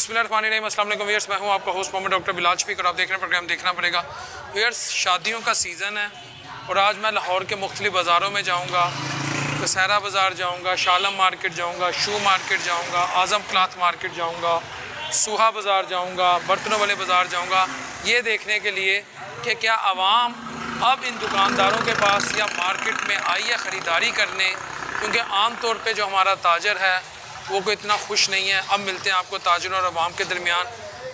बिस्मिल्लाहिर्रहमानिर्रहीम, अस्सलाम वालेकुम व्यूअर्स, मैं हूं आपका होस्ट मोहम्मद डॉक्टर बिलाल शफीक और आप देख रहे हैं प्रोग्राम देखना पड़ेगा। व्यूअर्स, शादियों का सीज़न है और आज मैं लाहौर के मुख्तलिफ बाज़ारों में जाऊंगा। कसैरा बाज़ार जाऊंगा, शालम मार्केट जाऊंगा, शू मार्केट जाऊंगा, आज़म क्लॉथ मार्केट जाऊंगा, सूहा बाज़ार जाऊंगा, बर्तनों वाले बाज़ार जाऊंगा, ये देखने के लिए कि क्या आवाम अब इन दुकानदारों के पास या मार्केट में आई है ख़रीदारी करने, क्योंकि आम तौर पे जो हमारा ताजर है वो कोई इतना खुश नहीं है। अब मिलते हैं आपको ताजरों और अवाम के दरमियान,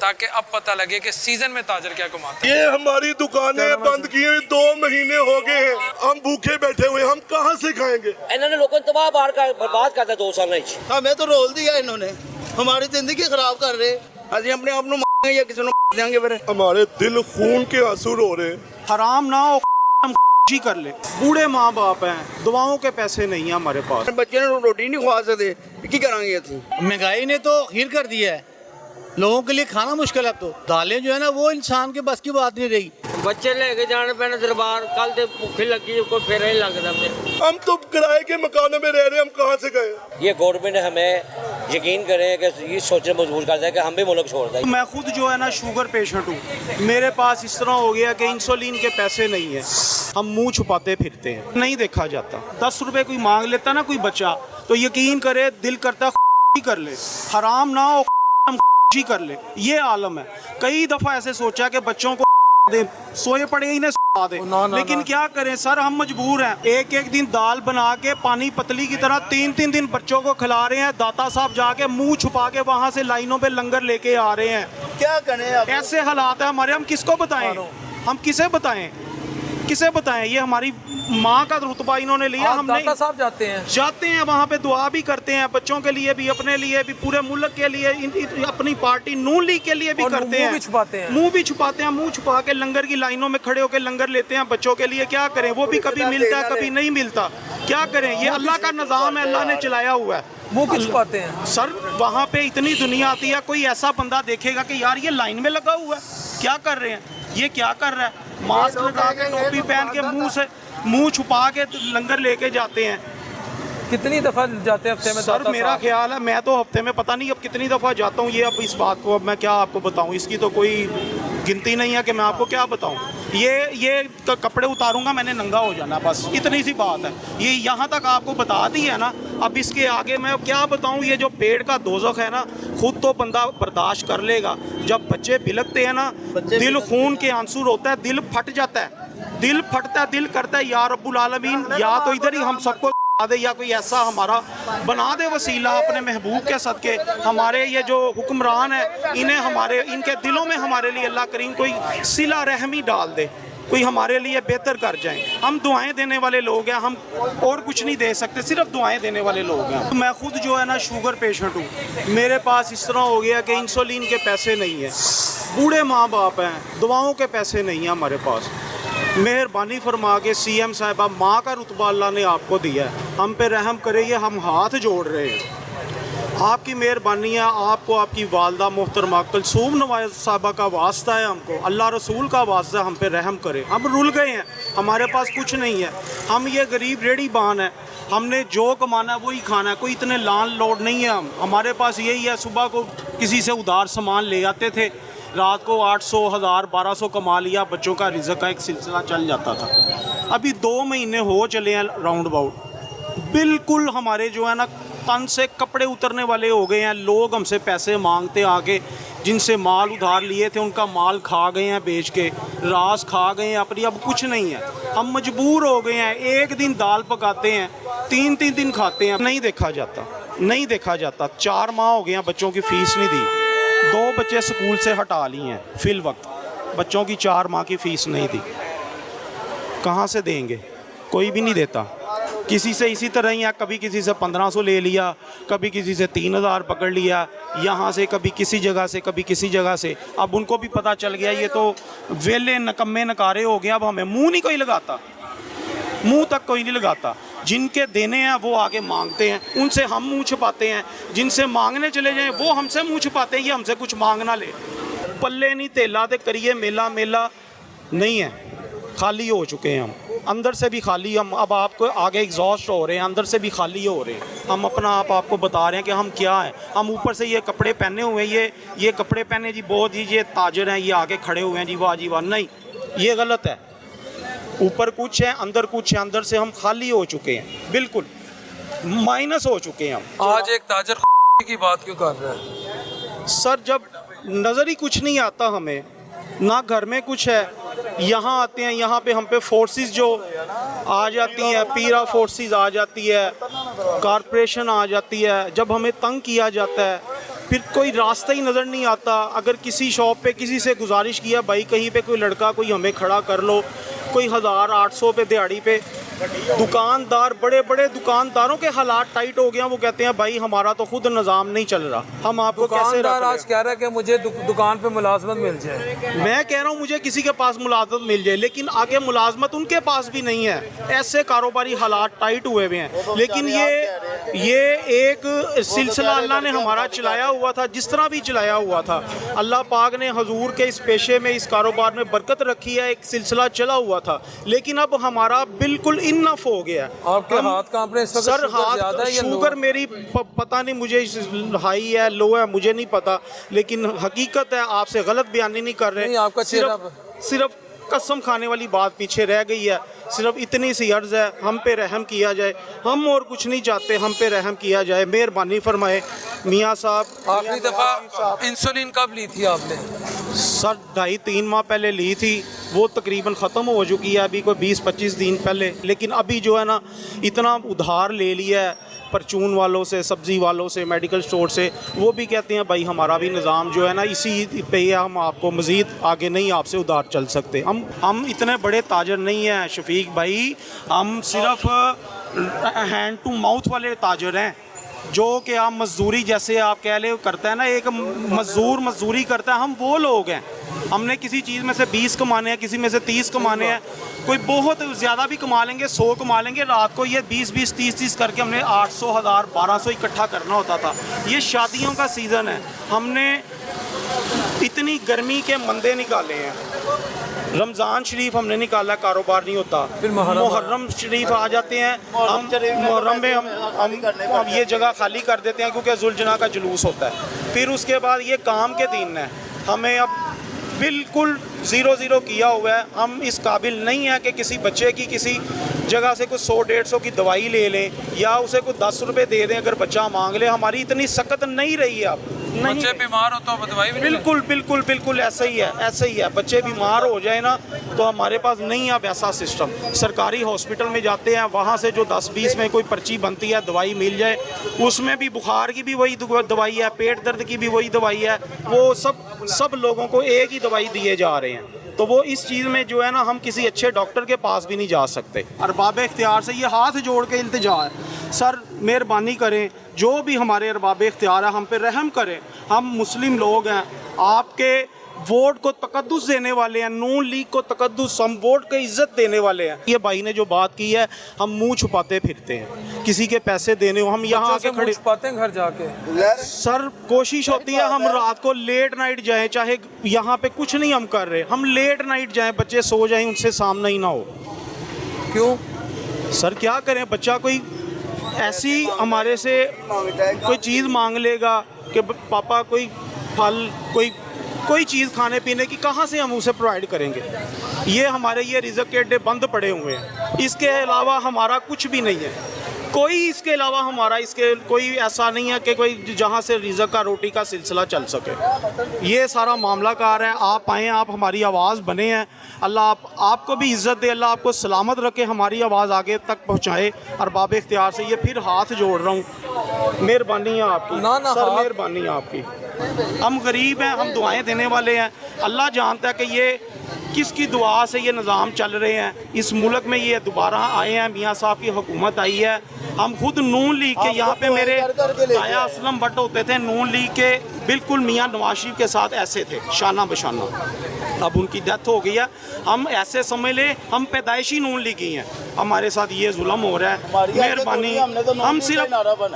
ताकि अब पता लगे कि सीज़न में ताजर क्या कमाते हैं। ये हमारी दुकानें बंद की हुई 2 महीने हो गए हैं, हम भूखे बैठे हुए, हम कहाँ से खाएंगे। इन्होंने लोगों को तबाह बर्बाद कर दिया 2 साल। हमें तो रोल दिया इन्होंने, हमारी जिंदगी खराब कर रहे। अभी अपने आप को या किसी को देंगे फिर हमारे दिल खून के आंसू रो रहे। हराम ना हो ही कर ले। बूढ़े माँ बाप हैं, दुआओं के पैसे नहीं है हमारे पास। बच्चे ने रोटी नहीं खवा सकते, की करांगे अथी। महंगाई ने तो हीर कर दिया है, लोगों के लिए खाना मुश्किल है। तो दालें जो है ना वो इंसान के बस की बात नहीं रही। बच्चे लेके जाने पैने दरबार, कल से भूखे लगी कोई फेरा ही लगता। हम तो किराए के मकानों में रह रहे, हम कहाँ से गए। ये गवर्नमेंट हमें यकीन करें कि ये सोचने मजबूर करता है कि हम भी मुल्क छोड़ दें। मैं खुद जो है ना शुगर पेशेंट हूँ, मेरे पास इस तरह हो गया कि इंसुलिन के पैसे नहीं है, हम मुंह छुपाते फिरते हैं, नहीं देखा जाता। 10 रुपए कोई मांग लेता ना कोई बच्चा, तो यकीन करे दिल करता ही कर ले, हराम ना हो ही कर ले। ये आलम है। कई दफा ऐसे सोचा कि बच्चों को दे, सोए पड़े इन्हें दे, लेकिन क्या करें सर, हम मजबूर हैं। एक एक दिन दाल बना के पानी पतली की तरह 3-3 दिन बच्चों को खिला रहे हैं। दाता साहब जाके मुंह छुपा के वहां से लाइनों पे लंगर लेके आ रहे हैं। क्या करें अब? ऐसे हालात है हमारे, हम किसको बताएं, हम किसे बताएं, किसे बताएं। ये हमारी माँ का रुतबा इन्होंने लिया। हम दाता साहब जाते हैं वहाँ पे दुआ भी करते हैं, बच्चों के लिए भी, अपने लिए भी, पूरे मुल्क के लिए, अपनी पार्टी नून लीग के लिए भी करते हैं। मुंह भी छुपाते हैं, मुंह छुपा के लंगर की लाइनों में खड़े होकर लंगर लेते हैं बच्चों के लिए। क्या करें, वो भी कभी मिलता है कभी नहीं मिलता। क्या करें, ये अल्लाह का निज़ाम है, अल्लाह ने चलाया हुआ है। वो कुछ छुपाते हैं सर, वहाँ पे इतनी दुनिया आती है, कोई ऐसा बंदा देखेगा कि यार ये लाइन में लगा हुआ है, क्या कर रहे हैं, ये क्या कर रहा है, मास्क लगा के टोपी पहन के मुंह छुपा के लंगर लेके जाते हैं। कितनी दफ़ा जाते हैं हफ्ते में? सर मेरा ख्याल है मैं तो हफ्ते में पता नहीं अब कितनी दफ़ा जाता हूँ। ये अब इस बात को अब मैं क्या आपको बताऊँ, इसकी तो कोई गिनती नहीं है कि मैं आपको क्या बताऊँ। ये कपड़े उतारूंगा मैंने नंगा हो जाना, बस इतनी सी बात है। ये यहाँ तक आपको बता दी है ना, अब इसके आगे मैं क्या बताऊँ। ये जो पेट का दोज़ख है ना, खुद तो बंदा बर्दाश्त कर लेगा, जब बच्चे बिलकते हैं ना, दिल खून के आंसू रोता है, दिल फट जाता है, दिल फटता है, दिल करता है या रब्बुल आलमीन, या तो इधर ही हम सबको दे या कोई ऐसा हमारा बना दे वसीला अपने महबूब के सदके। हमारे ये जो हुक्मरान है, इन्हें हमारे इनके दिलों में हमारे लिए अल्लाह करीम कोई सिला रहमी डाल दे, कोई हमारे लिए बेहतर कर जाए। हम दुआएं देने वाले लोग हैं, हम और कुछ नहीं दे सकते, सिर्फ दुआएं देने वाले लोग हैं। मैं खुद जो है ना शुगर पेशेंट हूँ, मेरे पास इस तरह हो गया कि इंसुलिन के पैसे नहीं है। बूढ़े माँ बाप हैं, दुआओं के पैसे नहीं हैं हमारे पास। मेहरबानी फरमा के CM साहिबा, माँ का रुतबा अल्लाह ने आपको दिया है, हम पे रहम करिए, हम हाथ जोड़ रहे हैं। आपकी मेहरबानी है, आपको आपकी वालदा मोहतरमा कुलसूम नवाज साहबा का वास्ता है, हमको अल्लाह रसूल का वास्ता, हम पे रहम करें। हम रुल गए हैं, हमारे पास कुछ नहीं है, हम ये गरीब रेडी बान है, हमने जो कमाना है वही खाना है, कोई इतने लान लोड नहीं है। हमारे पास यही है, सुबह को किसी से उधार सामान ले आते थे, रात को 800, 1000, 1200 कमा लिया, बच्चों का रिज़्क़ का एक सिलसिला चल जाता था। अभी 2 महीने हो चले हैं राउंड अबाउट, बिल्कुल हमारे जो है ना तन से कपड़े उतरने वाले हो गए हैं। लोग हमसे पैसे मांगते आके, जिनसे माल उधार लिए थे उनका माल खा गए हैं बेच के, रास खा गए हैं अपनी, अब कुछ नहीं है। हम मजबूर हो गए हैं, एक दिन दाल पकाते हैं, 3-3 दिन खाते हैं, नहीं देखा जाता, नहीं देखा जाता। 4 माह हो गए हैं, बच्चों की फ़ीस नहीं दी, 2 बच्चे स्कूल से हटा लिए हैं फिल वक्त, बच्चों की 4 माह की फ़ीस नहीं दी, कहाँ से देंगे, कोई भी नहीं देता। किसी से इसी तरह ही है, कभी किसी से 1500 ले लिया, कभी किसी से 3000 पकड़ लिया, यहाँ से कभी किसी जगह से, कभी किसी जगह से। अब उनको भी पता चल गया ये तो वेले नकम्मे नकारे हो गए, अब हमें मुँह नहीं कोई लगाता, मुँह तक कोई नहीं लगाता। जिनके देने हैं वो आगे मांगते हैं, उनसे हम मुंह छुपाते हैं, जिनसे मांगने चले जाएं वो हमसे मुंह छुपाते हैं, ये हमसे कुछ मांगना ले। पल्ले नहीं तेला ते करिए मेला, मेला नहीं है, खाली हो चुके हैं हम। अंदर से भी खाली, हम अब आपको आगे एग्जॉस्ट हो रहे हैं, अंदर से भी खाली हो रहे हैं। हम अपना आप आपको बता रहे हैं कि हम क्या हैं। हम ऊपर से ये कपड़े पहने हुए हैं, ये कपड़े पहने जी बहुत ही ये ताजर हैं, ये आगे खड़े हुए हैं जी वाह, नहीं ये गलत है। ऊपर कुछ है, अंदर कुछ है, अंदर से हम खाली हो चुके हैं, बिल्कुल माइनस हो चुके हैं हम। आज एक ताजर की बात क्यों कर रहे हैं सर? जब नज़र ही कुछ नहीं आता हमें, ना घर में कुछ है, यहाँ आते हैं, यहाँ पे हम पे फोर्सेस जो आ जाती हैं, पीरा फोर्सेस आ जाती है, कॉरपोरेशन आ जाती है, जब हमें तंग किया जाता है फिर कोई रास्ता ही नज़र नहीं आता। अगर किसी शॉप पे किसी से गुजारिश किया भाई कहीं पे कोई लड़का कोई हमें खड़ा कर लो, कोई 1800 पे दिहाड़ी पे, दुकानदार बड़े बड़े दुकानदारों के हालात टाइट हो गए हैं, वो कहते हैं भाई हमारा तो खुद निज़ाम नहीं चल रहा, हम आपको कैसे दुकानदार रख आज कह रहा है कि मुझे दुकान पे मुलाजमत मिल जाए। मैं कह रहा हूँ मुझे किसी के पास मुलाजमत मिल जाए, लेकिन आगे मुलाजमत उनके पास भी नहीं है। ऐसे कारोबारी हालात टाइट हुए हुए हैं। लेकिन ये एक सिलसिला अल्लाह ने हमारा चलाया हुआ था, जिस तरह भी चलाया हुआ था। अल्लाह पाक ने हजूर के इस पेशे में, इस कारोबार में बरकत रखी है, एक सिलसिला चला हुआ था। लेकिन अब हमारा बिल्कुल इनफ हो गया। आपके हाथ कांप रहे हैं इस वक्त? सर शुगर ज्यादा है हाथ या लो? शुगर मेरी पता नहीं, मुझे हाई है लो है मुझे नहीं पता, लेकिन हकीकत है, आपसे गलत बयानी नहीं कर रहे। नहीं, आपका सिर्फ कसम खाने वाली बात पीछे रह गई है। सिर्फ इतनी सी अर्ज़ है, हम पे रहम किया जाए, हम और कुछ नहीं चाहते, हम पे रहम किया जाए, मेहरबानी फरमाए मियाँ साहब। आखिरी दफ़ा इंसुलिन कब ली थी आपने? सर 2.5-3 माह पहले ली थी, वो तकरीबन ख़त्म हो चुकी है अभी कोई 20-25 दिन पहले। लेकिन अभी जो है ना, इतना उधार ले लिया है परचून वालों से, सब्ज़ी वालों से, मेडिकल स्टोर से, वो भी कहते हैं भाई हमारा भी निज़ाम जो है ना इसी पे है, हम आपको मज़ीद आगे नहीं आपसे उधार चल सकते। हम इतने बड़े ताजर नहीं हैं शफीक भाई, हम सिर्फ हैंड टू माउथ वाले ताजर हैं, जो कि आप मजदूरी जैसे आप कह ले करता है ना, एक मजदूर मजदूरी करता है, हम वो लोग हैं। हमने किसी चीज़ में से 20 कमाने हैं, किसी में से 30 कमाने हैं, कोई बहुत ज़्यादा भी कमा लेंगे, 100 कमा लेंगे। रात को ये 20-20, 30-30 करके हमने 800, 1000, 1200 इकट्ठा करना होता था। ये शादियों का सीज़न है, हमने इतनी गर्मी के मंदे निकाले हैं। रमज़ान शरीफ हमने निकाला, कारोबार नहीं होता। फिर मुहर्रम शरीफ आ जाते हैं, हम मुहर्रम में हम ये जगह खाली कर देते हैं क्योंकि जुलजना का जुलूस होता है। फिर उसके बाद ये काम के दिन है, हमें अब बिल्कुल 0-0 किया हुआ है। हम इस काबिल नहीं है कि किसी बच्चे की किसी जगह से कुछ 100-150 की दवाई ले लें या उसे कुछ 10 रुपये दे दें अगर बच्चा मांग ले। हमारी इतनी सख्त नहीं रही है अब। बच्चे बीमार हो तो दवाई भी बिल्कुल ऐसा ही है। बच्चे बीमार हो जाए ना तो हमारे पास नहीं है अब ऐसा सिस्टम। सरकारी हॉस्पिटल में जाते हैं, वहाँ से जो 10-20 में कोई पर्ची बनती है, दवाई मिल जाए, उसमें भी बुखार की भी वही दवाई है, पेट दर्द की भी वही दवाई है, वो सब लोगों को एक ही दवाई दिए जा रहे हैं। तो वो इस चीज़ में जो है ना, हम किसी अच्छे डॉक्टर के पास भी नहीं जा सकते। अरबाब इख्तियार से ये हाथ जोड़ के इल्तिजा है, सर मेहरबानी करें, जो भी हमारे अरबाब इख्तियार है हम पे रहम करें। हम मुस्लिम लोग हैं, आपके वोट को तकद्दुस देने वाले हैं, नून लीग को तकद्दुस, हम वोट को इज्जत देने वाले हैं। ये भाई ने जो बात की है, हम मुंह छुपाते फिरते हैं, किसी के पैसे देने हो हम यहाँ आके खड़े छुपाते हैं घर जाके। सर कोशिश होती है हम रात को लेट नाइट जाएं, चाहे यहाँ पे कुछ नहीं हम कर रहे, हम लेट नाइट जाएं, बच्चे सो जाएं, उनसे सामना ही ना हो। क्यों सर क्या करें, बच्चा कोई ऐसी हमारे से कोई चीज़ मांग लेगा कि पापा कोई फल कोई चीज़ खाने पीने की, कहाँ से हम उसे प्रोवाइड करेंगे। ये हमारे ये रिज़्क़ के अड्डे बंद पड़े हुए हैं, इसके अलावा हमारा कुछ भी नहीं है। कोई इसके अलावा हमारा इसके कोई ऐसा नहीं है कि कोई जहाँ से रिज़्क़ का रोटी का सिलसिला चल सके। ये सारा मामला कार है। आप आएँ, आप हमारी आवाज़ बने हैं। अल्लाह आपको भी इज़्ज़त दे, अल्लाह आपको सलामत रखे, हमारी आवाज़ आगे तक पहुँचाए। अरबाब इख्तियार से ये फिर हाथ जोड़ रहा हूँ, मेहरबानी है आपकी। ना सर मेहरबानी है आपकी। हम गरीब हैं, हम दुआएं देने वाले हैं। अल्लाह जानता है कि ये किसकी दुआ से ये निज़ाम चल रहे हैं। इस मुल्क में ये दोबारा आए हैं, मियाँ साहब की हुकूमत आई है। हम खुद नून लीग के, यहाँ पे मेरे ताया असलम भट्ट होते थे, नून लीग के बिल्कुल मियाँ नवाज शरीफ के साथ ऐसे थे, शाना बशाना। अब उनकी डेथ हो गई है। हम ऐसे समझ ले हम पैदाइशी नून लीगी हैं, हमारे साथ ये जुल्म हो रहा है। मेहरबानी,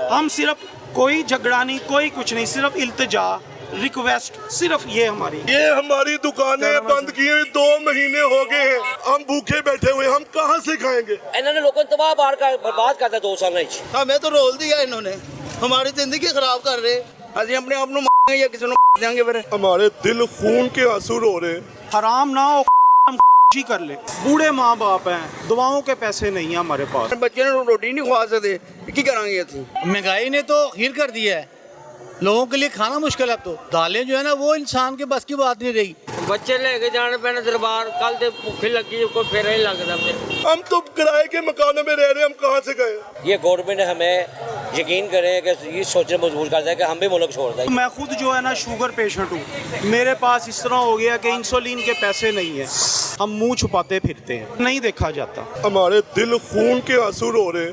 हम सिर्फ कोई झगड़ा नहीं, कोई कुछ नहीं, सिर्फ इल्तिजा रिक्वेस्ट सिर्फ ये हमारी। ये हमारी दुकानें बंद की हुई 2 महीने हो गए हैं, हम भूखे बैठे हुए, हम कहाँ से खाएंगे? इन्होंने लोगों को तबाह बर्बाद कर दिया 2 साल में। हमें तो रोल दिया इन्होंने, हमारी जिंदगी खराब कर रहे। ਅਸੀਂ ਆਪਣੇ ਆਪ ਨੂੰ ਮਾਰਾਂਗੇ ਜਾਂ ਕਿਸੇ ਨੂੰ ਦੇਾਂਗੇ ਫਿਰ। हमारे दिल खून के आंसू रो रहे। हराम ना हो ही कर ले। बूढ़े माँ बाप हैं, दवाओं के पैसे नहीं है हमारे पास। ਬੱਚੇ ਨੂੰ ਰੋਟੀ ਨਹੀਂ ਖਵਾ ਸਕਦੇ, ਕੀ ਕਰਾਂਗੇ ਅਸੀਂ? महंगाई ने तो हीर कर दिया है, लोगों के लिए खाना मुश्किल है। अब तो दालें जो है ना वो इंसान के बस की बात नहीं रही। बच्चे लेके जाने पैने दरबार, कल से भूखे लगी कोई फेरा ही लगता मेरे। हम तो किराए के मकानों में रह रहे, हम कहाँ से गए? ये गवर्नमेंट हमें यकीन करें कि ये सोचने मजबूर कर है कि हम भी मुल्क छोड़ दें। मैं खुद जो है ना शुगर पेशेंट हूँ, मेरे पास इस तरह हो गया कि इंसुलिन के पैसे नहीं है, हम मुंह छुपाते फिरते हैं, नहीं देखा जाता। हमारे दिल खून के आंसू रो रहे।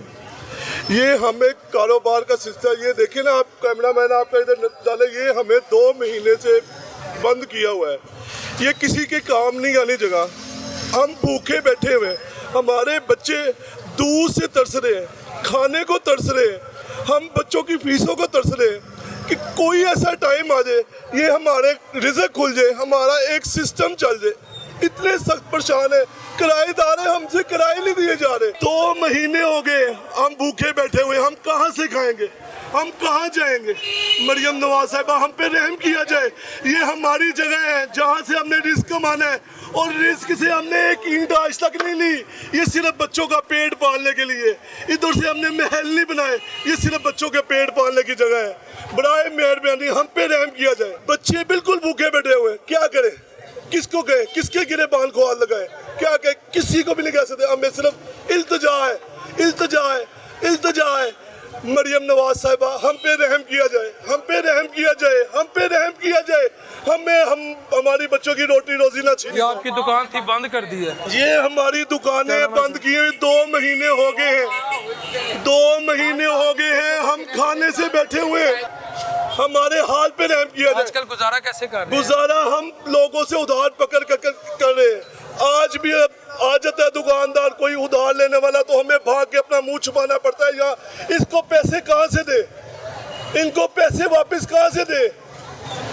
ये हमें कारोबार का सिलसिला, ये देखिए ना आप, कैमरा मैन आपका इधर डाले, ये हमें 2 महीने से बंद किया हुआ है। ये किसी के काम नहीं आने जगह, हम भूखे बैठे हुए, हमारे बच्चे दूध से तरस रहे हैं, खाने को तरस रहे हैं, हम बच्चों की फीसों को तरस रहे हैं कि कोई ऐसा टाइम आ जाए, ये हमारे रिज़्क खुल जाए, हमारा एक सिस्टम चल जाए। इतने सख्त परेशान है, किराएदार है, हमसे किराए नहीं दिए जा रहे। 2 महीने हो गए, हम भूखे बैठे हुए, हम कहाँ से खाएंगे, हम कहाँ जाएंगे? मरियम नवाज साहिबा, हम पे रहम किया जाए। ये हमारी जगह है जहाँ से हमने रिस्क कमाना है, और रिस्क से हमने एक ईंट आज तक नहीं ली। ये सिर्फ बच्चों का पेट पालने के लिए, इधर से हमने महल नहीं बनाए, ये सिर्फ बच्चों के पेट पालने की जगह है। बड़ाए मेहरबानी हम पे रहम किया जाए। बच्चे बिल्कुल भूखे बैठे हुए, क्या करें? किसको कहे, किसके गिरे बाल को हाथ लगाए, क्या कहे? किसी को भी नहीं कह सकते। हमें सिर्फ इल्तिजा है, इल्तिजा है, इल्तिजा है। मरियम नवाज साहिबा, हम पे रहम किया जाए, हम पे रहम किया जाए, हम पे रहम किया जाए। हमारी बच्चों की रोटी रोजी ना छीने। ये आपकी दुकान थी, बंद कर दी है। ये हमारी दुकानें बंद की हुई 2 महीने हो गए हैं, 2 महीने हो गए हैं, हम खाने से बैठे हुए हैं, हमारे हाल पे रहम किया जाए। आजकल गुजारा कैसे कर रहे हैं? गुजारा हम लोगों से उधार पकड़ कर रहे हैं। आज भी आ जाता है दुकानदार कोई उधार लेने वाला, तो हमें भाग के अपना मुंह छुपाना पड़ता है। या इसको पैसे कहाँ से दे, इनको पैसे वापस कहाँ से दे?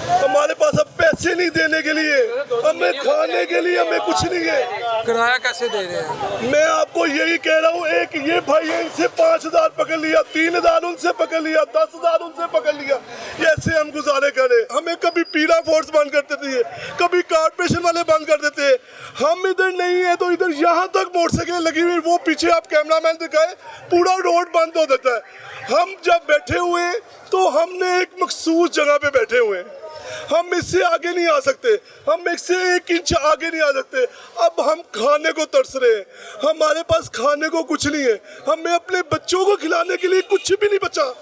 हमारे पास अब पैसे नहीं देने के लिए, हमें खाने के लिए हमें कुछ नहीं है। किराया कैसे दे रहे हैं? मैं आपको यही कह रहा हूँ, एक ये भाई है, इनसे 5,000 पकड़ लिया, 3,000 उनसे पकड़ लिया, 10,000 उनसे पकड़ लिया। ऐसे हम गुजारे करें। हमें कभी पीला फोर्स बंद कर देती है, कभी कारपोरेशन वाले बंद कर देते हैं। हम इधर नहीं है तो इधर यहाँ तक मोटरसाइकिल लगी हुई, वो पीछे आप कैमरामैन दिखाए, पूरा रोड बंद हो जाता है। हम जब बैठे हुए हैं तो हमने एक मखसूस जगह पे बैठे हुए हैं, हम इससे आगे नहीं आ सकते, हम इससे 1 इंच आगे नहीं आ सकते। अब हम खाने को तरस रहे हैं, हमारे पास खाने को कुछ नहीं है, हमें अपने बच्चों को खिलाने के लिए कुछ भी नहीं बचा।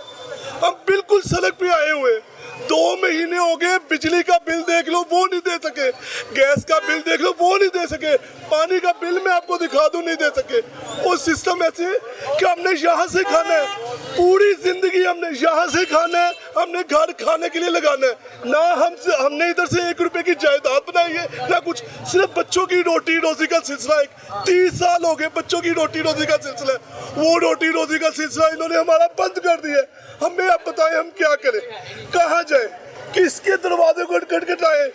हम बिल्कुल सड़क पे आए हुए हैं। 2 महीने हो गए, बिजली का बिल देख लो वो नहीं दे सके, गैस का बिल देख लो वो नहीं दे सके, पानी का बिल मैं आपको दिखा दूं नहीं दे सके। वो सिस्टम ऐसे कि हमने यहाँ से खाना है, पूरी जिंदगी हमने यहाँ से खाना है, हमने घर खाने के लिए लगाना है ना। हमने इधर से 1 रुपए की जायदाद बनाई है ना कुछ, सिर्फ बच्चों की रोटी रोजी का सिलसिला। 30 साल हो गए बच्चों की रोटी रोजी का सिलसिला, वो रोटी रोजी का सिलसिला इन्होंने हमारा बंद कर दिया है। हमें अब बताएं हम क्या करें, कहाँ जाए, किसके दरवाजे को खटखटाएं?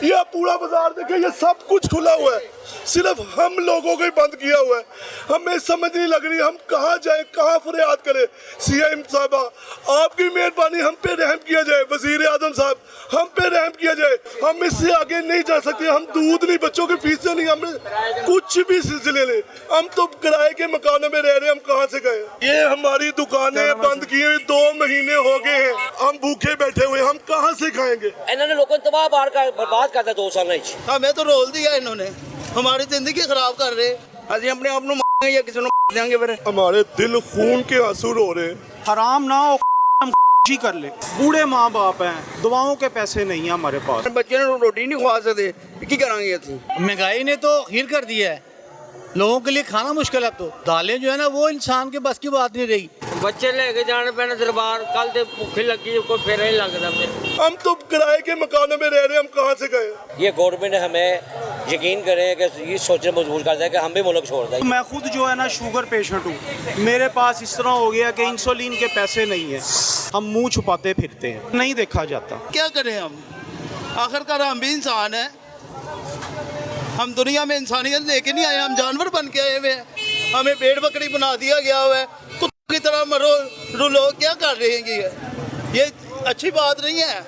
ये पूरा बाजार देखे, ये सब कुछ खुला हुआ है, सिर्फ हम लोगों को ही बंद किया हुआ है। हमें समझ नहीं लग रही हम कहाँ जाए, कहाँ फरियाद करें। CM साहबा, आपकी मेहरबानी, हम पे रहम किया जाए। वजीर आजम साहब, हम पे रहम किया जाए। हम इससे आगे नहीं जा सकते, हम दूध नहीं, बच्चों की फीसें नहीं, हमें कुछ भी सिलसिले नहीं। हम तो किराए के मकानों में रह रहे, हम कहाँ से गए? ये हमारी दुकानें बंद की हुई 2 महीने हो गए हैं, हम भूखे बैठे हुए, हम कहाँ से खाएंगे? इन्होंने लोगों को तबाह बर्बाद कर दिया 2 साल में। हमें तो रोल दिया इन्होंने, हमारी जिंदगी खराब कर रहे। ਅਸੀਂ ਆਪਣੇ ਆਪ ਨੂੰ ਮਾਰਾਂਗੇ ਜਾਂ ਕਿਸੇ ਨੂੰ ਦੇਾਂਗੇ ਫਿਰ। हमारे दिल खून के आंसू रो रहे। हराम ना हो ही कर ले। बूढ़े माँ बाप हैं, दवाओं के पैसे नहीं है हमारे पास। ਬੱਚੇ ਨੂੰ ਰੋਟੀ ਨਹੀਂ ਖਵਾ ਸਕਦੇ, ਕੀ ਕਰਾਂਗੇ ਅਸੀਂ? महंगाई ने तो हीर कर दिया है, लोगों के लिए खाना मुश्किल है। अब तो दालें जो है ना वो इंसान के बस की बात नहीं रही। बच्चे लेके जाने पैने दरबार, कल से भूखे लगी कोई फेरा ही लगता मेरे। हम तो किराए के मकानों में रह रहे, हम कहाँ से गए? ये गवर्नमेंट हमें यकीन करें कि ये सोचने मजबूर करता है कि हम भी मुल्क छोड़ दें। मैं खुद जो है ना शुगर पेशेंट हूँ, मेरे पास इस तरह हो गया कि इंसुलिन के पैसे नहीं है, हम मुंह छुपाते फिरते हैं, नहीं देखा जाता। क्या करें हम, आखिरकार हम भी इंसान हैं। हम दुनिया में इंसानियत लेके नहीं आए, हम जानवर बन के आए हुए हैं। हमें भेड़ बकरी बना दिया गया हुआ है, कुत्तों की तरह मरो रुलो। क्या कर रहे हैं ये अच्छी बात नहीं है।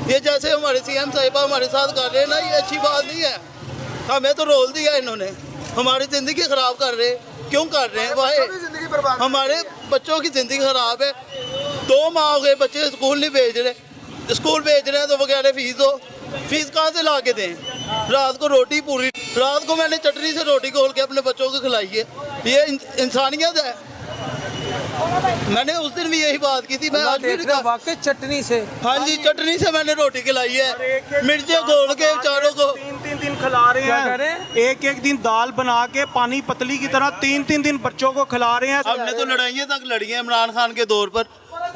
ये जैसे हमारे सीएम साहिबा हमारे साथ कर रहे हैं ना, ये अच्छी बात नहीं है। हमें तो रोल दिया इन्होंने, हमारी ज़िंदगी ख़राब कर रहे हैं। क्यों कर रहे हैं भाई? हमारे बच्चों की ज़िंदगी ख़राब है। 2 माह हो गए बच्चे स्कूल नहीं भेज रहे। स्कूल भेज रहे हैं तो वो कह रहे फीस दो। फीस कहाँ से ला के दें? रात को रोटी पूरी, रात को मैंने चटनी से रोटी खोल के अपने बच्चों को खिलाई है। ये इंसानियत है। मैंने उस दिन भी यही बात की थी। मैं आज भी वाकई चटनी से, हाँ जी, चटनी से मैंने रोटी खिलाई है, मिर्चें घोल के चारों को। 3-3 दिन खिला रहे हैं, एक दिन दाल बना के पानी पतली की तरह 3-3 दिन बच्चों को खिला रहे हैं। हमने तो लड़ाइयाँ तक लड़ी हैं इमरान खान के दौर पर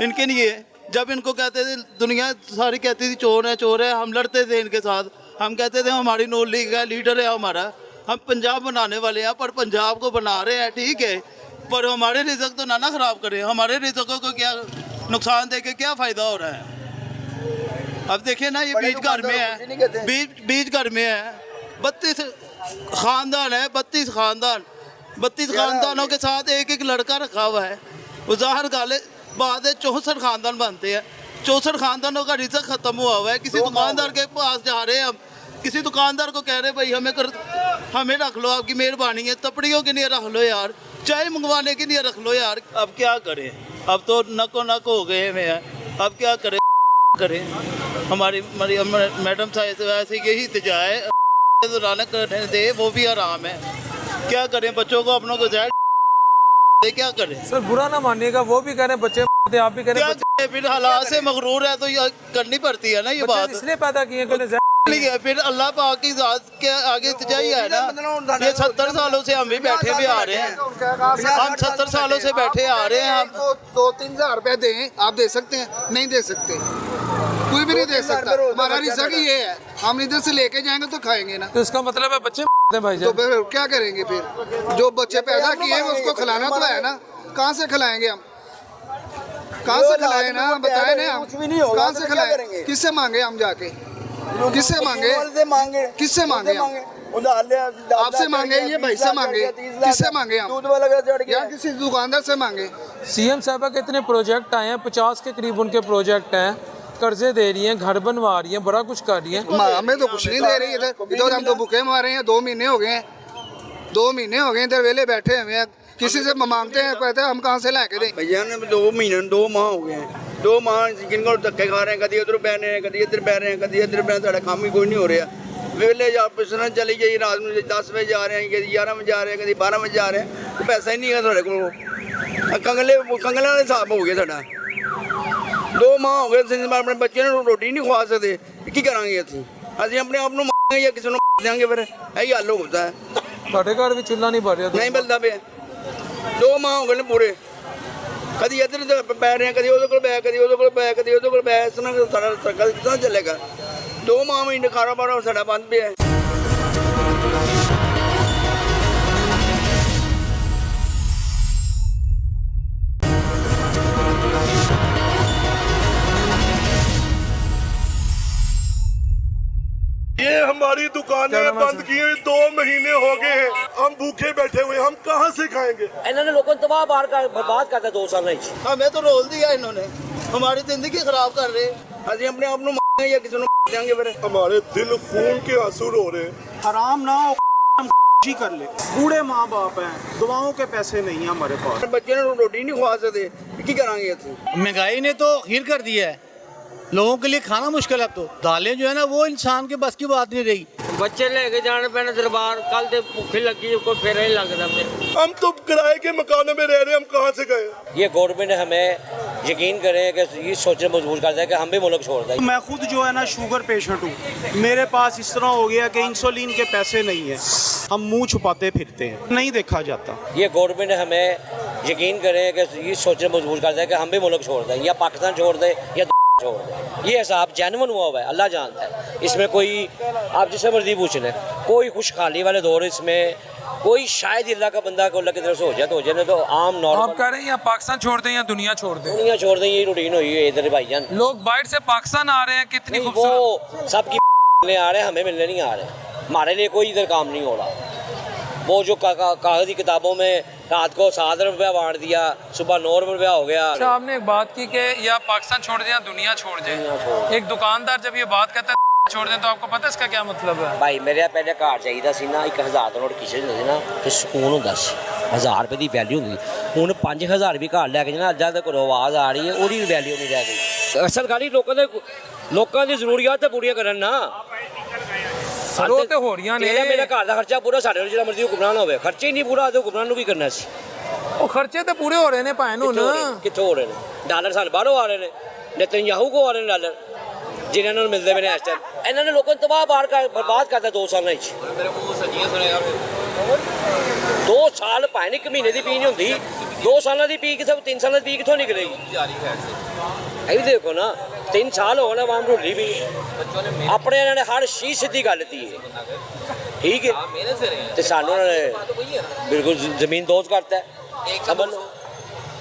इनके लिए। जब इनको कहते थे, दुनिया सारी कहती थी चोर है, हम लड़ते थे इनके साथ। हम कहते थे हमारी नून लीग है, लीडर है हमारा, हम पंजाब बनाने वाले हैं। पर पंजाब को बना रहे हैं ठीक है, पर हमारे रिज़्क तो ना खराब करें। हमारे रिज़्कों को क्या नुकसान दे के क्या फ़ायदा हो रहा है? अब देखिए ना, ये बीच घर में है, बीच घर में है। 32 ख़ानदान है, 32 ख़ानदानों के साथ एक लड़का रखा हुआ है। वो ज़ाहिर गाले बाद 64 ख़ानदान बनते हैं। 64 ख़ानदानों का रिज़्क ख़त्म हुआ है। किसी दुकानदार के पास जा रहे हैं हम, किसी दुकानदार को कह रहे भाई हमें रख लो, आपकी मेहरबानी है, तपड़ियों के लिए रख लो यार, चाय मंगवाने के लिए रख लो यार। अब क्या करें? अब तो नको नक हो गए हैं। अब क्या करें? हमारी मैडम साहब से ऐसे यही इल्तिजा है, तो रौनक करने दे, वो भी आराम है। क्या करें? बच्चों को अपनों को जाए, क्या करें? सर बुरा ना मानिएगा, वो भी कह रहे हैं बच्चे, आप भी कह रहे हैं। फिर हालात से मगरूर है तो ये करनी पड़ती है ना ये बात। इसलिए पैदा किए है फिर अल्लाह पाक की ज़ात के आगे इल्तिजाई है ना। ये 70 सालों से हम भी बैठे भी आ रहे हैं, हम 70 सालों से बैठे आ रहे हैं। हम 2-3 हज़ार रुपए दें, आप दे सकते हैं? नहीं दे सकते, कोई भी नहीं दे सकता। हमारा रिज़्क ही ये है, हम इधर से लेके जाएंगे तो खाएंगे ना। तो इसका मतलब है बच्चे भाई तो फिर क्या करेंगे? फिर जो बच्चे पैदा किए हैं उसको खिलाना तो है ना। कहाँ से खिलाएंगे हम? कहाँ से खिलाएं ना, बताए ना हम कहाँ से खिलाएं? किससे मांगे हम जाके? किससे मांगे? किससे मांगे हम? आपसे मांगे, ये भाई से मांगे, किससे मांगे हम? या किसी दुकानदार से मांगे? सीएम साहबा के इतने प्रोजेक्ट आए हैं, 50 के करीब उनके प्रोजेक्ट हैं, कर्जे दे रही हैं, घर बनवा रही हैं, बड़ा कुछ कर रही हैं। हमें तो कुछ नहीं दे रही इधर हम तो भूखे मारे हैं। 2 महीने हो गए हैं, 2 महीने हो गए इधर वेले बैठे हुए हैं। किसी से मांगते हैं, कहते हैं हम कहाँ से लाके दें? भैया ने 2 माह हो गए हैं। 2 माह जिनको धक्के खा रहे हैं, कभी उधर बह रहे हैं, कभी इधर बह रहे हैं, कभी इधर बह, साढ़ा काम ही कोई नहीं हो रहा। वेले पिछले चली गई, रात में 10 बजे जा रहे हैं, कभी 11 बजे जा रहे हैं, कभी 12 बजे जा रहे हैं, तो पैसा ही नहीं है थोड़े को। कंगले का हिसाब हो गया साढ़ा। 2 माह हो गए अपने बच्चे ने रोटी नहीं खवा सकते, की करांगे ਅਸੀਂ अपने आप मांगे या किसी को देंगे? फिर यही हल होता है। ਤੁਹਾਡੇ ਘਰ ਵੀ ਚੁੱਲ੍ਹਾ ਨਹੀਂ ਭਰ ਰਿਹਾ? नहीं मिलता पे 2 माह हो गए पूरे, कभी इधर पै रहे हैं, कभी उधर को पै, कभी उधर को पै, कभी उधर को पै। इस तरह सारा सर्कल कितना चलेगा? 2 माह महीने कारोबार साढ़ा बंद पे है। ये हमारी दुकानें बंद की हुई 2 महीने हो गए हैं, हम भूखे बैठे हुए, हम कहाँ से खाएंगे? इन्होंने लोगों को तबाह बर्बाद करता 2 साल नहीं। हमें तो रोल दिया इन्होंने, हमारी ज़िंदगी ख़राब कर रहे हैं। ਅਸੀਂ अपने आप मांगे या किसी को देंगे? फिर हमारे दिल खून के आंसू रो रहे हैं। हराम ना हो ही कर ले, बूढ़े माँ बाप हैं, दुआओं के पैसे नहीं हैं हमारे पास। बच्चे ने रोटी नहीं खवा सकते, की करांगे? महंगाई ने तो खीर कर दिया है, लोगों के लिए खाना मुश्किल है। अब तो दालें जो है ना वो इंसान के बस की बात नहीं रही। बच्चे लेके जाने पैने दरबार, कल तो भूखी लगी, कोई फेरा ही लगता मेरे। हम तो किराए के मकानों में रह रहे हैं, हम कहाँ से गए? ये गवर्नमेंट हमें यकीन करें कि ये सोचने मजबूर करता है कि हम भी मुल्क छोड़ दें। मैं खुद जो है ना शुगर पेशेंट हूँ, मेरे पास इस तरह हो गया कि इंसुलिन के पैसे नहीं है, हम मुंह छुपाते फिरते हैं, नहीं देखा जाता। ये गवर्नमेंट हमें यकीन करें कि ये सोचने मजबूर करता है कि हम भी मुल्क छोड़ दें, या पाकिस्तान छोड़ दें या छोड़ दें। ये हिसाब जेन्युइन हुआ है, अल्लाह जानता है, इसमें कोई आप जिससे मर्जी पूछ लें। कोई खुशहाली वाले दौर इसमें कोई शायद अल्लाह का बंदा को अल्लाह की तरफ से हो जाए नहीं तो आम आप नॉर्मल कह रहे हैं या पाकिस्तान छोड़ दें या दुनिया छोड़ दें? दुनिया छोड़ दें, यही रूटीन हुई है इधर भाईजान। लोग बाहर से पाकिस्तान आ रहे हैं, कितनी नहीं, खूबसूरत। वो सबकी मिलने आ रहे हैं, हमें मिलने नहीं आ रहे। हमारे लिए कोई इधर काम नहीं हो रहा। वो जो कागज़ी किताबों में रात को 7 रुपया बांट दिया, सुबह 9 रुपया हो गया। अच्छा, आपने एक बात की कि या पाकिस्तान छोड़ दें या दुनिया छोड़ दें। एक दुकानदार जब ये बात कहता है छोड़ दें तो आपको पता है इसका क्या मतलब है? भाई मेरे पहले घर चाहिए सी ना 1000 ਦਾ ਨੋਟ ਕਿਸੇ ਹੁੰਦੇ ਸੀ ਨਾ ਤੇ ਸਕੂਨ ਹੁੰਦਾ ਸੀ, 1000 ਰੁਪਏ ਦੀ ਵੈਲਿਊ ਹੁੰਦੀ ਸੀ। ਹੁਣ 5000 ਵੀ ਘਰ ਲੈ ਕੇ ਜਾਣਾ, ਅੱਜਾ ਤੱਕ ਆਵਾਜ਼ ਆ ਰਹੀ ਹੈ, ਉਹਦੀ ਵੈਲਿਊ ਨਹੀਂ ਰਹਿ ਗਈ। ਅਸਲ ਗੱਲ ਹੀ ਲੋਕਾਂ ਦੀ ਜ਼ਰੂਰੀਅਤ ਤੇ ਪੂਰੀਆਂ ਕਰਨ ਨਾ। ਉਹ ਤੇ ਹੋ ਰਹੀਆਂ ਨੇ। ਮੇਰਾ ਘਰ ਦਾ ਖਰਚਾ ਪੂਰਾ, ਸਾਡੇ ਨਾਲ ਜਿਹੜਾ ਮਰਜ਼ੀ ਹੁਕਮਰਾਨ ਹੋਵੇ, ਖਰਚੇ ਹੀ ਨਹੀਂ ਪੂਰਾ ਤੇ ਹੁਕਮਰਾਨ ਨੂੰ ਕੀ ਕਰਨਾ ਸੀ? ਉਹ ਖਰਚੇ ਤੇ ਪੂਰੇ ਹੋ ਰਹੇ ਨੇ ਭਾਵੇਂ ਹੁਣ। ਕਿੱਥੋਂ ਹੋ ਰਹੇ ਨੇ? ਡਾਲਰ ਸਾਨੂੰ ਬਾਹਰੋਂ ਆ ਰਹੇ ਨੇ, ਨੇਤਨਯਾਹੂ ਕੋ ਆ ਰਹੇ ਨੇ ਡਾਲਰ, ਜਿਨ੍ਹਾਂ ਨੂੰ ਮਿਲਦੇ ਪਏ ਨੇ ਇਸ ਟਾਈਮ। ਇਹਨਾਂ ਨੇ ਲੋਕਾਂ ਨੂੰ ਬਰਬਾਦ ਕਰਤਾ 2 ਸਾਲਾਂ ਵਿੱਚ। 2 ਸਾਲ ਭਾਵੇਂ ਇੱਕ ਮਹੀਨੇ ਦੀ ਪੀ ਨਹੀਂ ਹੁੰਦੀ, 2 ਸਾਲਾਂ ਦੀ ਪੀ ਕਿਥੋਂ, 3 ਸਾਲਾਂ ਦੀ ਪੀ ਕਿੱਥੋਂ ਨਿਕਲੇਗੀ? ਇਹ ਵੀ ਦੇਖੋ ਨਾ, 3 ਸਾਲ ਹੋ ਗਏ ਨਾ ਆਵਾਮ ਢੁੱਲੀ ਵੀ। ਆਪਣੇ ਇਹਨਾਂ ਨੇ ਹਰ ਚੀਜ਼ ਸਿੱਧੀ ਗੱਲ ਦਿੱਤੀ ਹੈ, ਠੀਕ ਹੈ, ਤੇ ਸਾਨੂੰ ਉਹਨਾਂ ਨੇ ਬਿਲਕੁਲ ਜ਼ਮੀਨ ਦੋਜ਼ ਕਰਤਾ ਸਮਝ ਲਓ।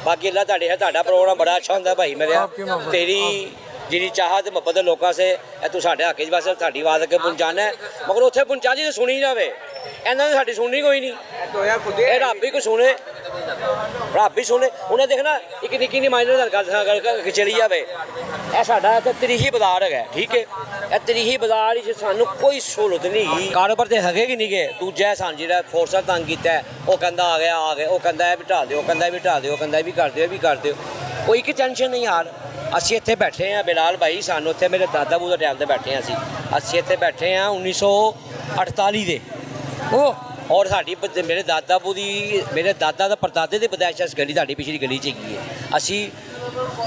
ਬਾਕੀ ਅੱਲਾ ਤੁਹਾਡਾ ਪ੍ਰੋਗਰਾਮ ਬੜਾ ਅੱਛਾ ਹੁੰਦਾ ਭਾਈ ਮੇਰਿਆ। ਤੇਰੀ ਜਿਹੜੀ ਚਾਹਤ ਮੁਹੱਬਤ ਲੋਕਾਂ ਸੇ ਇਹ ਤੂੰ ਸਾਡੇ ਹੱਕ 'ਚ ਬਸ ਤੁਹਾਡੀ ਆਵਾਜ਼ ਅੱਗੇ ਪਹੁੰਚਾਉਣਾ, ਮਗਰ ਉੱਥੇ ਪਹੁੰਚਾ ਜੀ ਸੁਣੀ ਜਾਵੇ। ਇਹਨਾਂ ਨੇ ਸਾਡੀ ਸੁਣਨੀ ਕੋਈ ਨਹੀਂ, ਇਹ ਰੱਬ ਹੀ ਕੋ ਸੁਣੇ, ਰੱਬ ਹੀ ਸੁਣੇ। ਉਹਨੇ ਦੇਖਣਾ ਇੱਕ ਨਿੱਕੀ ਨਹੀਂ ਮਾਈਨਰ ਗੱਲ ਚਲੀ ਜਾਵੇ। ਇਹ ਸਾਡਾ ਇੱਥੇ ਤਰੀਹੀ ਬਾਜ਼ਾਰ ਹੈਗਾ, ਠੀਕ ਹੈ, ਇਹ ਤਰੀਹੀ ਬਾਜ਼ਾਰ ਵਿੱਚ ਸਾਨੂੰ ਕੋਈ ਸਹੂਲਤ ਨਹੀਂ ਹੈਗੀ। ਕਾਰੋਬਾਰ ਤੇ ਹੈਗੇ ਕਿ ਨਹੀਂ ਗੇ। ਦੂਜਾ ਸਾਨੂੰ ਜਿਹੜਾ ਫੋਰਸਾਂ ਤੰਗ ਕੀਤਾ, ਉਹ ਕਹਿੰਦਾ ਆ ਗਿਆ, ਉਹ ਕਹਿੰਦਾ ਇਹ ਵੀ ਢਾਹ ਦਿਓ, ਉਹ ਕਹਿੰਦਾ ਇਹ ਵੀ ਢਾਹ ਦਿਓ, ਉਹ ਕਹਿੰਦਾ ਇਹ ਵੀ ਕਰ ਦਿਓ, ਇਹ ਵੀ ਕਰ ਦਿਓ। ਕੋਈ ਇੱਕ ਟੈਨਸ਼ਨ ਨਹੀਂ ਯਾਰ। ਅਸੀਂ ਇੱਥੇ ਬੈਠੇ ਹਾਂ ਬਿਲਾਲ ਭਾਈ, ਸਾਨੂੰ ਇੱਥੇ ਮੇਰੇ ਦਾਦਾ ਬੂ ਦੇ ਟਾਈਮ 'ਤੇ ਬੈਠੇ ਹਾਂ ਅਸੀਂ ਇੱਥੇ ਬੈਠੇ ਹਾਂ 1948 ਦੇ। ਔਰ ਸਾਡੀ ਮੇਰੇ ਦਾਦਾ ਦਾ ਪਰਦਾਦੇ ਦੀ ਪੈਦਾਇਸ਼ ਇਸ ਗਲੀ ਸਾਡੀ ਪਿਛਲੀ ਗਲੀ 'ਚ ਹੈਗੀ ਹੈ। ਅਸੀਂ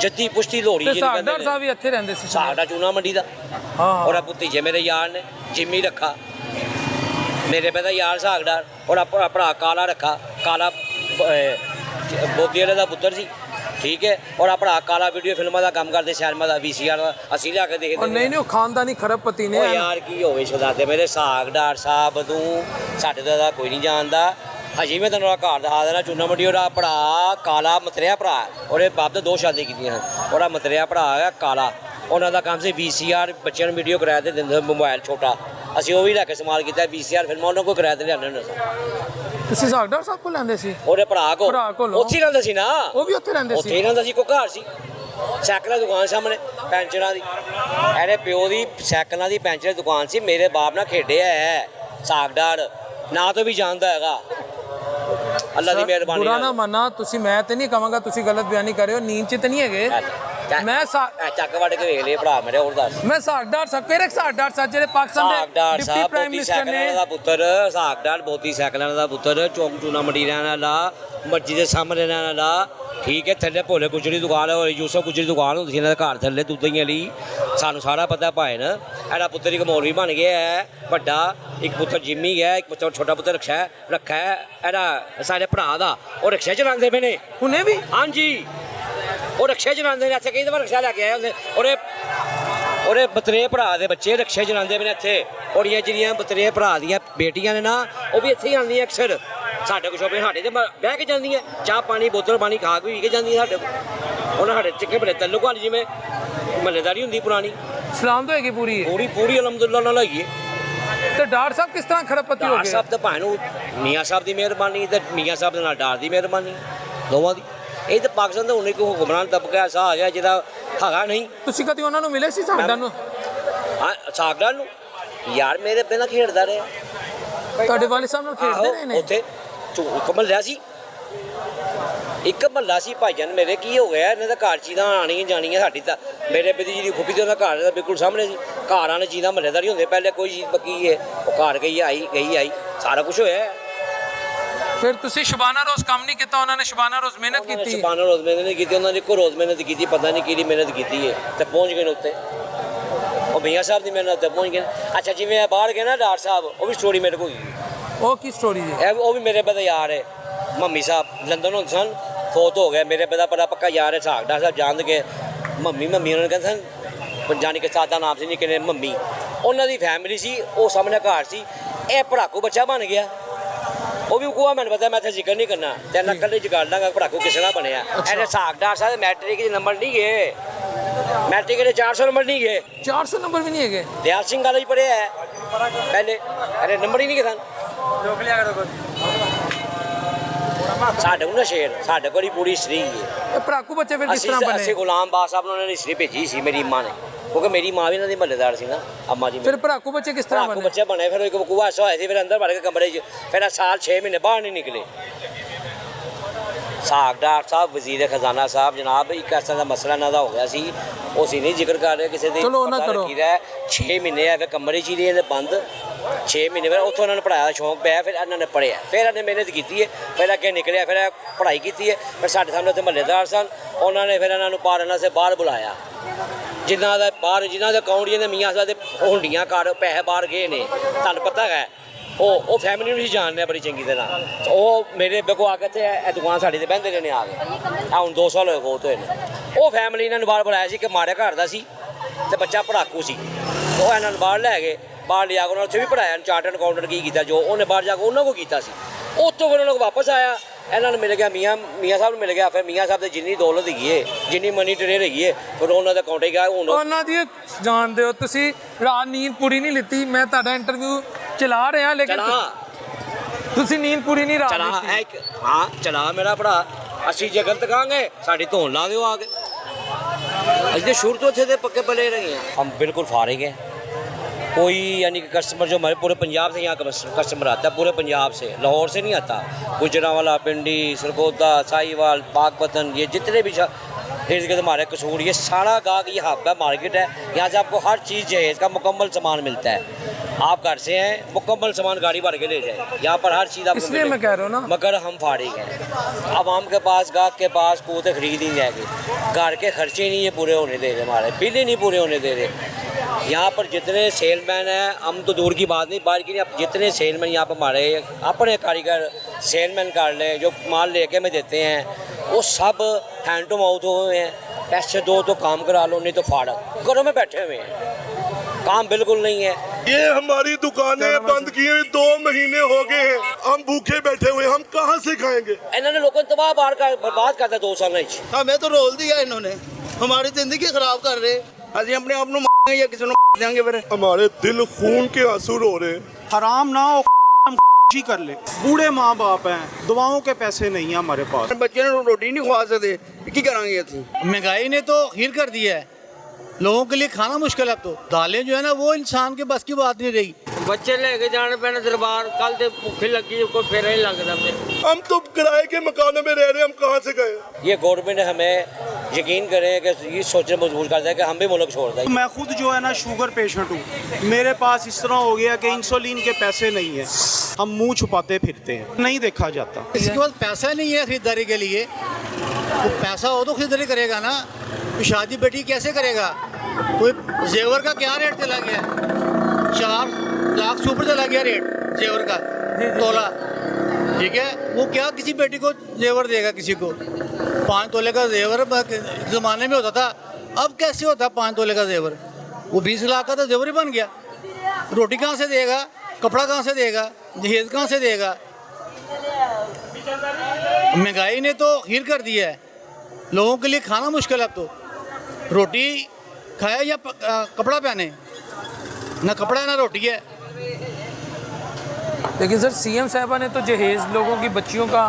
ਜੱਤੀ ਪੁਸ਼ਤੀ ਲੋਹੜੀ ਸਾਗਦਾਰ ਸਾਹਿਬ ਵੀ ਇੱਥੇ ਰਹਿੰਦੇ ਸੀ। ਸਾਡਾ ਚੂਨਾ ਮੰਡੀ ਦਾ। ਔਰ ਭਤੀਜੇ ਮੇਰੇ ਯਾਰ ਨੇ ਜਿੰਮੀ ਰੱਖਾ, ਮੇਰੇ ਪਿਤਾ ਯਾਰ ਸਾਗਦਾਰ, ਔਰ ਆਪਣਾ ਭਰਾ ਕਾਲਾ ਰੱਖਾ, ਕਾਲਾ ਬੋਦੀ ਵਾਲੇ ਦਾ ਪੁੱਤਰ ਸੀ, ਠੀਕ ਹੈ। ਔਰ ਆਪਣਾ ਕਾਲਾ ਵੀਡੀਓ ਫਿਲਮਾਂ ਦਾ ਕੰਮ ਕਰਦੇ, ਸਿਨੇਮਾ ਦਾ VCR ਦਾ ਅਸੀਂ ਲਿਆ ਕੇ ਦੇਖਦੇ। ਨਹੀਂ ਉਹ ਖਾਨਦਾਨੀ ਖਰਬਪਤੀ ਨੇ। ਯਾਰ ਕੀ ਹੋਵੇ ਸ਼ਹਜ਼ਾਦੇ ਮੇਰੇ ਸਾਗਦਾਰ ਸਾਹਿਬ ਨੂੰ ਸਾਡੇ ਦਾ ਕੋਈ ਨਹੀਂ ਜਾਣਦਾ। ਹਜੇ ਮੈਂ ਤੁਹਾਨੂੰ ਘਰ ਦਿਖਾ ਦੇਣਾ, ਚੂਨਾ ਮੰਡੀ ਉਹਦਾ ਭਰਾ ਕਾਲਾ ਮਤਰਿਆ ਭਰਾ, ਉਹਦੇ ਬਾਪ ਦੇ 2 ਸ਼ਾਦੀਆਂ ਕੀਤੀਆਂ ਹਨ। ਉਹਦਾ ਮਤਰਿਆ ਭਰਾ ਹੈਗਾ ਕਾਲਾ, ਉਹਨਾਂ ਦਾ ਕੰਮ ਸੀ VCR ਬੱਚਿਆਂ ਨੂੰ ਵੀਡੀਓ ਕਿਰਾਏ ਤੇ ਦਿੰਦੇ, ਮੋਬਾਈਲ ਛੋਟਾ, ਅਸੀਂ ਉਹ ਵੀ ਲੈ ਕੇ ਇਸਤੇਮਾਲ ਕੀਤਾ। VCR ਫਿਲਮਾਂ ਉਹਨਾਂ ਕੋਲ ਕਿਰਾਏ ਤੇ ਲਿਆਉਂਦੇ ਹੁੰਦੇ ਸੀ। ਤੁਸੀਂ ਸਾਗਦਾਰ ਸਾਹਿਬ ਕੋਲ ਲੈਂਦੇ ਸੀ? ਉਹਦੇ ਭਰਾ ਕੋਲ ਉੱਥੇ ਹੀ ਰਹਿੰਦੇ ਸੀ ਨਾ। ਉਹ ਵੀ ਉੱਥੇ ਰਹਿੰਦੇ ਸੀ? ਉੱਥੇ ਹੀ ਰਹਿੰਦਾ ਸੀ, ਕੋਈ ਘਰ ਸੀ, ਸਾਈਕਲਾਂ ਦੀ ਦੁਕਾਨ ਸਾਹਮਣੇ ਪੈਂਚਰਾਂ ਦੀ। ਇਹਦੇ ਪਿਓ ਦੀ ਸਾਈਕਲਾਂ ਦੀ ਪੈਂਚਰ ਦੀ ਦੁਕਾਨ ਸੀ। ਮੇਰੇ ਬਾਪ ਨਾਲ ਖੇਡਿਆ ਹੈ ਸਾਗਦਾਰ, ਨਾ ਤੋਂ ਵੀ ਜਾਣਦਾ ਹੈਗਾ। ਅੱਲਾ ਦੀ ਮਿਹਰਬਾਨੀ ਬੁਰਾ ਨਾ ਮੰਨਾ ਤੁਸੀਂ, ਮੈਂ ਤੇ ਨਹੀਂ ਕਹਾਂਗਾ ਤੁਸੀਂ ਗਲਤ ਬਿਆਨੀ ਕਰ ਰਹੇ ਹੋ, ਨੀਂਦ 'ਚ ਤੇ ਨਹੀਂ ਹੈਗੇ। ਮੈਂ ਚੱਕ ਵੱਢ ਕੇ ਵੇਖ ਲਏ ਭਰਾ ਮੇਰੇ, ਹੋਰ ਦੱਸ। ਮੈਂ ਸਾਗਦਾਰ ਸਾਹਿਬ, ਫਿਰ ਇੱਕ ਸਾਗਦਾਰ ਸਾਹਿਬ ਜਿਹੜੇ ਪਾਕਿਸਤਾਨ ਦੇ ਡਿਪਟੀ ਪ੍ਰਾਈਮ ਮਿਨਿਸਟਰ ਨੇ। ਦਾ ਪੁੱਤਰ ਸਾਗਦਾਰ, ਬੋਤੀ ਸਾਈਕਲਾਂ ਦਾ ਪੁੱਤਰ, ਚੌਂਕ ਚੂਨਾ ਮੰਡੀ ਰਹਿਣ ਵਾਲਾ, ਮਸਜਿਦ ਦੇ ਸਾਹਮਣੇ ਰਹਿਣ ਵਾਲਾ, ਠੀਕ ਹੈ। ਥੱਲੇ ਭੋਲੇ ਗੁਜਰੀ ਦੁਕਾਨ, ਯੂਸਫ ਗੁਜਰੀ ਦੁਕਾਨ ਹੁੰਦੀ ਸੀ ਇਹਨਾਂ ਦੇ ਘਰ ਥੱਲੇ ਦੁੱਧੀਆਂ ਲਈ, ਸਾਨੂੰ ਸਾਰਾ ਪਤਾ ਭਾਈ ਨਾ। ਇਹਦਾ ਪੁੱਤਰ ਇੱਕ ਮੌਲਵੀ ਬਣ ਗਿਆ ਹੈ ਵੱਡਾ, ਇੱਕ ਪੁੱਤਰ ਜਿੰਮੀ ਹੈ, ਇੱਕ ਪੁੱਤਰ ਛੋਟਾ ਪੁੱਤਰ ਰੱਖਾ ਹੈ ਇਹਦਾ ਸਾਡੇ ਭਰਾ ਦਾ। ਉਹ ਰਿਕਸ਼ਾ ਚਲਾਉਂਦੇ ਪਏ ਨੇ ਹੁਣੇ ਵੀ। ਹਾਂਜੀ, ਉਹ ਰਿਕਸ਼ਾ ਚਲਾਉਂਦੇ ਨੇ ਇੱਥੇ, ਕਈ ਦਫਾ ਰਿਕਸ਼ਾ ਲੈ ਕੇ ਆਏ ਹੁੰਦੇ। ਉਹਦੇ ਬਤਰੇ ਭਰਾ ਦੇ ਬੱਚੇ ਰਿਕਸ਼ੇ ਚਲਾਉਂਦੇ ਪਏ ਨੇ ਇੱਥੇ। ਉਹਦੀਆਂ ਜਿਹੜੀਆਂ ਬਤਰੇ ਭਰਾ ਦੀਆਂ ਬੇਟੀਆਂ ਨੇ ਨਾ, ਉਹ ਵੀ ਇੱਥੇ ਹੀ ਆਉਂਦੀਆਂ ਅਕਸਰ ਸਾਡੇ ਕੋਲ ਸ਼ੋਪਿੰਗ, ਸਾਡੇ ਤੇ ਬਹਿ ਕੇ ਜਾਂਦੀਆਂ, ਚਾਹ ਪਾਣੀ ਬੋਤਲ ਪਾਣੀ ਖਾ ਕੇ ਵੀ ਕੇ ਜਾਂਦੀਆਂ ਸਾਡੇ ਕੋਲ। ਉਹਨਾਂ ਸਾਡੇ ਚਿੱਕੇ ਬੜੇ ਤੱਲੁਕ ਵਾਲੀ ਜਿਵੇਂ ਮਹੱਲੇਦਾਰੀ ਹੁੰਦੀ ਪੁਰਾਣੀ। ਸਲਾਮ ਤੋਂ ਹੈਗੀ ਪੂਰੀ ਅਲਹਮਦੁਲਿਲਾ ਨਾਲ ਹੈਗੀ ਹੈ। ਤੇ ਡਾਕਟਰ ਸਾਹਿਬ ਕਿਸ ਤਰ੍ਹਾਂ ਖਰਬਪਤੀ ਹੋ ਗਏ? ਡਾਕਟਰ ਸਾਹਿਬ ਤਾਂ ਭਾਵੇਂ ਨੂੰ ਮੀਆਂ ਸਾਹਿਬ ਦੀ ਮਿਹਰਬਾਨੀ ਤੇ ਮੀਆਂ ਸਾਹਿਬ ਦੇ ਨਾਲ ਡਾਰ ਦੀ ਮਿਹਰਬਾਨੀ, ਦੋਵਾਂ ਦੀ। ਇਹ ਤਾਂ ਪਾਕਿਸਤਾਨ ਦਾ ਹੁਣ ਇੱਕ ਹੁਕਮਰਾਨ ਤਬਕਾ ਐਸਾ ਆ ਗਿਆ ਜਿਹੜਾ ਹੈਗਾ ਨਹੀਂ। ਤੁਸੀਂ ਕਦੀ ਉਹਨਾਂ ਨੂੰ ਮਿਲੇ ਸੀ ਸਾਗਦਾਰ ਨੂੰ? ਹਾਂ ਸਾਗਦਾਰ ਨੂੰ ਯਾਰ ਮੇਰੇ ਪਹਿਲਾਂ ਖੇਡਦਾ ਰਿਹਾ। ਤੁਹਾਡੇ ਵਾਲਿਦ ਸਾਹਿਬ ਨਾਲ ਖੇਡਦੇ ਰਹੇ ਨੇ ਉੱਥੇ? ਇੱਕ ਮਹੱਲਾ ਸੀ, ਇੱਕ ਮਹੱਲਾ ਸੀ ਭਾਈਜਾਨ ਮੇਰੇ। ਕੀ ਹੋ ਗਿਆ ਇਹਨਾਂ ਦਾ ਘਰ ਚੀਜ਼ਾਂ ਆਣੀਆਂ ਜਾਣੀਆਂ। ਸਾਡੀ ਤਾਂ ਮੇਰੇ ਪਿਤਾ ਜੀ ਦੀ ਫੁੱਫੀ ਦੇ ਉਹਦਾ ਘਰ ਦਾ ਬਿਲਕੁਲ ਸਾਹਮਣੇ ਸੀ। ਘਰਾਂ ਨੇ ਚੀਜ਼ਾਂ ਮਹੱਲੇਦਾਰੀ ਹੁੰਦੇ ਪਹਿਲੇ, ਕੋਈ ਚੀਜ਼ ਪੱਕੀ ਹੈ ਉਹ ਘਰ ਗਈ ਆਈ ਸਾਰਾ ਕੁਝ ਹੋਇਆ। ਫਿਰ ਤੁਸੀਂ ਸ਼ਬਾਨਾ ਰੋਜ਼ ਕੰਮ ਨਹੀਂ ਕੀਤਾ? ਉਹਨਾਂ ਨੇ ਸ਼ਬਾਨਾ ਰੋਜ਼ ਮਿਹਨਤ ਕੀਤੀ? ਸ਼ਬਾਨਾ ਰੋਜ਼ ਮਿਹਨਤ ਨਹੀਂ ਕੀਤੀ, ਉਹਨਾਂ ਨੇ ਇੱਕੋ ਰੋਜ਼ ਮਿਹਨਤ ਕੀਤੀ, ਪਤਾ ਨਹੀਂ ਕਿਹੜੀ ਮਿਹਨਤ ਕੀਤੀ ਹੈ ਤੇ ਪਹੁੰਚ ਗਏ ਨੇ ਉੱਤੇ। ਉਹ ਮੀਆਂ ਸਾਹਿਬ ਦੀ ਮਿਹਨਤ ਤੇ ਪਹੁੰਚ ਗਏ। ਅੱਛਾ ਜਿਵੇਂ ਬਾਹਰ ਗਏ ਨਾ ਡਾਕਟਰ ਸਾਹਿਬ, ਉਹ ਵੀ ਸਟੋਰੀ ਮੇਰੇ ਕੋਲ ਗਈ। ਉਹ ਕੀ ਸਟੋਰੀ ਹੈ? ਉਹ ਵੀ ਮੇਰੇ ਪਤਾ ਯਾਰ ਹੈ। ਮੰਮੀ ਸਾਹਿਬ ਲੰਦਨ ਹੁੰਦੇ ਸਨ, ਫੌਤ ਹੋ ਗਏ। ਮੇਰੇ ਪਤਾ ਬੜਾ ਪੱਕਾ ਯਾਰ ਹੈ ਸਾਗਦਾਰ ਸਾਹਿਬ, ਜਾਣਦੇ ਗਏ। ਮੰਮੀ ਉਹਨਾਂ ਨੇ ਕਹਿੰਦੇ ਸਨ, ਜਾਨੀ ਕਿ ਸਾਦਾ ਨਾਮ ਸੀ, ਨਹੀਂ ਕਹਿੰਦੇ ਮੰਮੀ। ਉਹਨਾਂ ਦੀ ਫੈਮਿਲੀ ਸੀ, ਉਹ ਸਾਹਮਣੇ ਘਰ ਸੀ। ਇਹ ਪੜਾਕੂ ਬੱਚਾ ਬਣ ਗਿਆ। ਉਹ ਵੀ ਕੂਆ ਮੈਨੂੰ ਪਤਾ, ਮੈਂ ਇੱਥੇ ਜ਼ਿਕਰ ਨਹੀਂ ਕਰਨਾ ਤੇ ਨਕਲ ਨਹੀਂ ਜਗਾੜ ਲਾਂਗਾ ਪੜਾਕੂ ਕਿਸ ਤਰ੍ਹਾਂ ਬਣਿਆ। ਇਹਦੇ ਸਾਖਦਾਰ ਸਾਹਿਬ ਮੈਟ੍ਰਿਕ ਦੇ ਨੰਬਰ ਨਹੀਂ ਗਏ, ਮੈਟ੍ਰਿਕ ਦੇ 400 ਨੰਬਰ ਨਹੀਂ ਗਏ, 400 ਨੰਬਰ ਵੀ ਨਹੀਂ ਹੈਗੇ। ਦਿਆਲ ਸਿੰਘ ਕਾਲਜ ਪੜ੍ਹਿਆ ਹੈ ਪਹਿਲੇ, ਇਹਦੇ ਨੰਬਰ ਹੀ ਨਹੀਂ ਗਏ ਸਨ। ਸਾਡੇ ਕੋਲ ਨਾ ਸ਼ੇਰ, ਸਾਡੇ ਕੋਲ ਹੀ ਪੂਰੀ ਹਿਸਟਰੀ ਹੈ। ਇਹ ਪੜਾਕੂ ਬੱਚੇ ਫਿਰ ਕਿਸ ਤਰ੍ਹਾਂ ਬਣੇ? ਅਸੀਂ ਗੁਲਾਮ ਬਾਦ ਸਾਹਿਬ ਨੂੰ ਉਹਨਾਂ ਨੇ ਹਿਸਟਰੀ ਭੇਜੀ ਸੀ ਮੇਰੀ ਮਾਂ ਨੇ, ਕਿਉਂਕਿ ਮੇਰੀ ਮਾਂ ਵੀ ਇਹਨਾਂ ਦੀ ਮਹੱਲੇਦਾਰ ਸੀ ਨਾ, ਅੰਮਾ ਜੀ। ਫਿਰ ਪੜਾਕੂ ਬੱਚੇ ਕਿਸ ਤਰ੍ਹਾਂ ਪੜਾਕੂ ਬਣੇ? ਬੱਚੇ ਬਣੇ, ਫਿਰ ਇੱਕ ਵਕੂਆ ਐਸਾ ਹੋਇਆ ਸੀ, ਫਿਰ ਅੰਦਰ ਵੜ ਕੇ ਕਮਰੇ 'ਚ, ਫਿਰ ਸਾਲ 6 ਮਹੀਨੇ ਬਾਹਰ ਨਹੀਂ ਨਿਕਲੇ। ਸਾਖਦਾਰ ਸਾਹਿਬ, ਵਜ਼ੀਰ ਖਜ਼ਾਨਾ ਸਾਹਿਬ ਜਨਾਬ, ਇੱਕ ਐਸਾ ਦਾ ਮਸਲਾ ਇਹਨਾਂ ਦਾ ਹੋ ਗਿਆ ਸੀ, ਉਹ ਸੀ ਨਹੀਂ ਜ਼ਿਕਰ ਕਰ ਰਹੇ ਕਿਸੇ ਦੇ। ਚਲੋ ਉਹਨਾਂ ਕਰੋ। 6 ਮਹੀਨੇ ਆ ਫਿਰ ਕਮਰੇ 'ਚ ਹੀ ਰਹੇ ਬੰਦ, 6 ਮਹੀਨੇ ਫਿਰ ਉੱਥੋਂ ਇਹਨਾਂ ਨੂੰ ਪੜ੍ਹਾਇਆ ਦਾ ਸ਼ੌਂਕ ਪਿਆ, ਫਿਰ ਇਹਨਾਂ ਨੇ ਪੜ੍ਹਿਆ, ਫਿਰ ਇਹਨਾਂ ਨੇ ਮਿਹਨਤ ਕੀਤੀ ਹੈ, ਫਿਰ ਅੱਗੇ ਨਿਕਲਿਆ, ਫਿਰ ਪੜ੍ਹਾਈ ਕੀਤੀ ਹੈ। ਫਿਰ ਸਾਡੇ ਸਾਹਮਣੇ ਉੱਥੇ ਮਹੱਲੇਦਾਰ ਸਨ, ਉਹਨਾਂ ਨੇ ਫਿਰ ਇਹਨਾਂ ਨੂੰ ਪਾਰਨਾ ਸੇ ਬਾਹਰ ਬੁਲਾਇਆ, ਜਿਨ੍ਹਾਂ ਦਾ ਬਾਹਰ, ਜਿਨ੍ਹਾਂ ਦੇ ਅਕਾਊਂਟ ਜਿਹਨੇ ਮੀਆਂ ਸਾਹਿਬ ਦੇ ਹੁੰਡੀਆਂ ਕਾਰਡ ਪੈਸੇ ਬਾਹਰ ਗਏ ਨੇ, ਤੁਹਾਨੂੰ ਪਤਾ ਹੈ। ਉਹ ਫੈਮਿਲੀ ਨੂੰ ਹੀ ਜਾਣਦੇ ਆ ਬੜੀ ਚੰਗੀ ਤਰ੍ਹਾਂ। ਉਹ ਮੇਰੇ ਬੇਗੋ ਆ ਕੇ ਤੇ ਇਹ ਦੁਕਾਨ ਸਾਡੀ ਤੇ ਬਹਿੰਦੇ ਰਹੇ ਨੇ ਆ ਕੇ, ਹੁਣ 2 ਸਾਲ ਹੋਏ ਬਹੁਤ ਹੋਏ ਨੇ। ਉਹ ਫੈਮਿਲੀ ਇਹਨਾਂ ਨੂੰ ਬਾਹਰ ਬੁਲਾਇਆ ਸੀ ਕਿ ਮਾੜੇ ਘਰ ਦਾ ਸੀ ਤੇ ਬੱਚਾ ਪੜਾਕੂ ਸੀ, ਉਹ ਇਹਨਾਂ ਨੂੰ ਬਾਹਰ ਲੈ ਗਏ, ਬਾਹਰ ਲਿਆ ਕੇ ਉਹਨਾਂ ਉੱਥੇ ਵੀ ਪੜਾਇਆ, ਚਾਰਟਰਡ ਅਕਾਊਂਟੈਂਟ ਕੀ ਕੀਤਾ ਜੋ ਉਹਨੇ ਬਾਹਰ ਜਾ ਕੇ ਉਹਨਾਂ ਕੋਲ ਕੀਤਾ ਸੀ। ਉੱਥੋਂ ਫਿਰ ਉਹਨਾਂ ਕੋਲ ਵਾਪਸ ਆਇਆ, ਇਹਨਾਂ ਨੂੰ ਮਿਲ ਗਿਆ ਮੀਆਂ ਸਾਹਿਬ ਨੂੰ ਮਿਲ ਗਿਆ। ਫਿਰ ਮੀਆਂ ਸਾਹਿਬ ਦੇ ਜਿੰਨੀ ਦੌਲਤ ਹੈਗੀ ਹੈ, ਜਿੰਨੀ ਮਨੀ ਟ੍ਰੇਨ ਹੈਗੀ ਹੈ, ਫਿਰ ਉਹਨਾਂ ਦੇ ਅਕਾਊਂਟ ਹੀ ਗਿਆ। ਉਹਨਾਂ ਦੀ ਜਾਣਦੇ ਹੋ ਤੁਸੀਂ, ਰਾਤ ਨੀਂਦ ਪੂਰੀ ਨਹੀਂ ਲਿੱਤੀ। ਮੈਂ ਤੁਹਾਡਾ ਇੰਟਰਵਿਊ ਚਲਾ ਰਿਹਾ, ਲੇਕਿਨ ਤੁਸੀਂ ਨੀਂਦ ਪੂਰੀ ਨਹੀਂ ਰਾਤ ਲਿੱਤੀ। ਹਾਂ ਚਲਾ ਮੇਰਾ ਭਰਾ, ਅਸੀਂ ਜੇ ਗਲਤ ਕਹਾਂਗੇ ਸਾਡੀ ਧੋਣ ਲਾ ਦਿਓ ਆ ਕੇ। ਅਸੀਂ तो शुरू तो थे पक्के पले रहे हैं, हम बिल्कुल फारिग हैं। कोई यानी कि कस्टमर जो हमारे पूरे पंजाब से यहाँ कस्टमर आता है, पूरे पंजाब से, लाहौर से नहीं आता। गुजरांवाला, पिंडी, सरगोदा, साहिवाल, पाकपतन, ये जितने भी इर्द गिर्द हमारे कसूर, ये सारा गाहक ये हब है, मार्केट है। यहाँ से आपको हर चीज़ जहेज का मुकम्मल सामान मिलता है। आप घर से हैं, मुकम्मल सामान गाड़ी भर के ले जाए, यहाँ पर हर चीज़ आपको इसलिए मैं कह रहा हूँ ना, मगर हम फारिग हैं। आवाम के पास, गाहक के पास कूदे खरीद ही जाएगी, घर के खर्चे ही नहीं ये पूरे होने दे रहे, हमारे बिल ही नहीं पूरे होने दे रहे। यहाँ पर जितने सेलमैन हैं, हम तो दूर की बात नहीं, बाहर की नहीं, अब जितने सेलमैन यहाँ पर हमारे अपने कारीगर सेलमैन कर लें, जो माल लेके में देते हैं, वो सब हैंड टू माउथ हुए हैं। पैसे दो तो काम करा लो, नहीं तो फाड़क, घरों में बैठे हुए हैं, काम बिल्कुल नहीं है। ये हमारी दुकानें बंद की हुई 2 महीने हो गए हैं, हम भूखे बैठे हुए, हम कहाँ से खाएंगे? इन्होंने लोगों को तबाह बर्बाद कर दिया 2 साल में। हमें तो रोल दिया इन्होंने, हमारी जिंदगी खराब कर रहे। ਅਸੀਂ ਆਪਣੇ ਆਪ ਨੂੰ ਮਾਰਾਂਗੇ ਜਾਂ ਕਿਸੇ ਨੂੰ ਦੇਵਾਂਗੇ ਫਿਰ। हमारे दिल खून के आंसू रो रहे हैं। हराम ना हो जी कर ले, बूढ़े माँ बाप हैं, दवाओं के पैसे नहीं हैं हमारे पास। ਬੱਚੇ ਨੂੰ ਰੋਟੀ नहीं खवा सकते, की करांगे ਅਸੀਂ? महंगाई ने तो हीर कर दिया है, लोगों के लिए खाना मुश्किल है। अब तो दालें जो है ना वो इंसान के बस की बात नहीं रही। ਬੱਚੇ ਲੈ ਕੇ ਜਾਣੇ ਪੈਣੇ दरबार, कल ਤੇ ਭੁੱਖੇ ਲੱਗੀ ਕੋਈ ਫੇਰਾ ਹੀ ਲੱਗਦਾ ਫਿਰ। हम तो किराए के मकानों में रह रहे हैं, हम कहाँ से गए? ये गवर्नमेंट हमें यकीन करें कि ये सोचने मजबूर कर दिया कि हम भी मुल्क छोड़ दें। मैं खुद जो है ना शुगर पेशेंट हूँ, मेरे पास इस तरह हो गया कि इंसुलिन के पैसे नहीं है, हम मुंह छुपाते फिरते हैं, नहीं देखा जाता। किसी के पास पैसा नहीं है खरीदारी के लिए, वो पैसा हो तो खरीदारी करेगा ना, तो शादी बेटी कैसे करेगा? कोई जेवर का क्या रेट चला गया, 4 लाख से ऊपर चला गया रेट जेवर का तोला, ठीक है। वो क्या किसी बेटी को जेवर देगा? किसी को 5 तोले का जेवर ज़माने में होता था, अब कैसे होता 5 तोले का जेवर? वो 20 लाख का तो जेवर ही बन गया। रोटी कहाँ से देगा, कपड़ा कहाँ से देगा, जहेज कहाँ से देगा? महंगाई ने तो हीर कर दिया है, लोगों के लिए खाना मुश्किल है। अब तो रोटी खाए या कपड़ा पहने, ना कपड़ा ना रोटी है। लेकिन सर सीएम साहबा ने तो जहेज़ लोगों की बच्चियों का,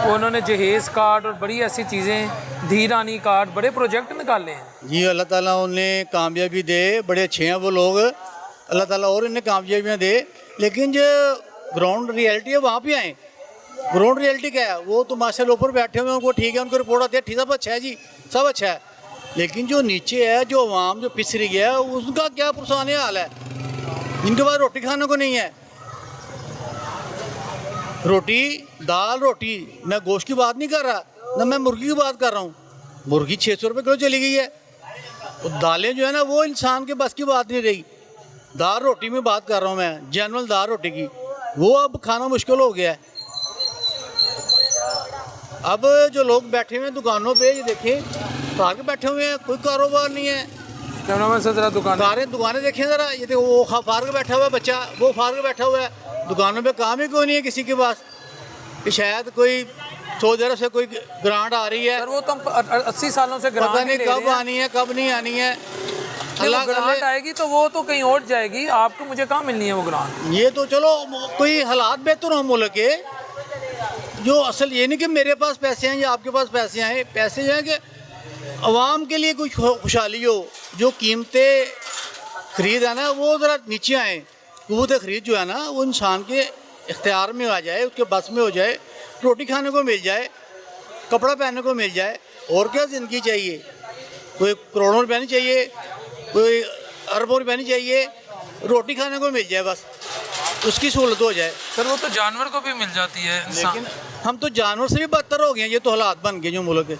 उन्होंने जहेज़ कार्ड और बड़ी ऐसी चीज़ें, धीरानी कार्ड, बड़े प्रोजेक्ट निकाले हैं। जी अल्लाह ताला उन्हें कामयाबी दे, बड़े अच्छे हैं वो लोग, अल्लाह ताला और इन्हें कामयाबियाँ दे। लेकिन जो ग्राउंड रियलिटी है वहाँ पे आए। ग्राउंड रियलिटी क्या है? वो तो माशाल्लाह ऊपर बैठे हुए हैं, उनको ठीक है, उनको रिपोर्ट आती है, ठीक सब अच्छा है जी, सब अच्छा है। लेकिन जो नीचे है, जो आवाम जो पिस रही है, उसका क्या पुरसाने हाल है? जिनके पास रोटी खाने को नहीं है, रोटी दाल रोटी, मैं गोश्त की बात नहीं कर रहा ना, मैं मुर्गी की बात कर रहा हूँ। मुर्गी 600 रुपये किलो चली गई है, तो दालें जो है ना वो इंसान के बस की बात नहीं रही। दाल रोटी में बात कर रहा हूँ मैं, जनरल दाल रोटी की, वो अब खाना मुश्किल हो गया है। अब जो लोग बैठे हुए हैं दुकानों पे, ये देखें बाहर के बैठे हुए हैं, कोई कारोबार नहीं है। कैमरामैन से ज़रा दुकान दुकानें देखें ज़रा, ये देखो वो फार के बैठा हुआ है बच्चा, वो फार के बैठा हुआ है, दुकानों पे काम ही क्यों नहीं है किसी के पास कि शायद कोई सऊदी अरब से कोई ग्रांट आ रही है, सर वो तो हम 80 सालों से ग्रांट पता नहीं ले रहे कब हैं। आनी है कब नहीं आनी है। अल्लाह अल्लाह ग्रांट करे। आएगी तो वो तो कहीं और जाएगी, आपको मुझे कहाँ मिलनी है वो ग्रांट। ये तो चलो कोई हालात बेहतर हो मुल्क के, जो असल ये नहीं कि मेरे पास पैसे हैं या आपके पास पैसे हैं, पैसे जो हैं कि अवाम के लिए कुछ खुशहाली हो, जो कीमतें ख़रीद है ना वो ज़रा नीचे आए, क़ुव्वत ख़रीद जो है ना वो इंसान के इख्तियार में आ जाए, उसके बस में हो जाए, रोटी खाने को मिल जाए, कपड़ा पहनने को मिल जाए, और क्या ज़िंदगी चाहिए। कोई करोड़ों रुपया नहीं चाहिए, कोई अरबों रुपया नहीं चाहिए, रोटी खाने को मिल जाए बस, उसकी सहूलत हो जाए। सर वो तो जानवर को भी मिल जाती है इंसान। लेकिन हम तो जानवर से भी बदतर हो गए हैं, ये तो हालात बन गए जो मुल्क के।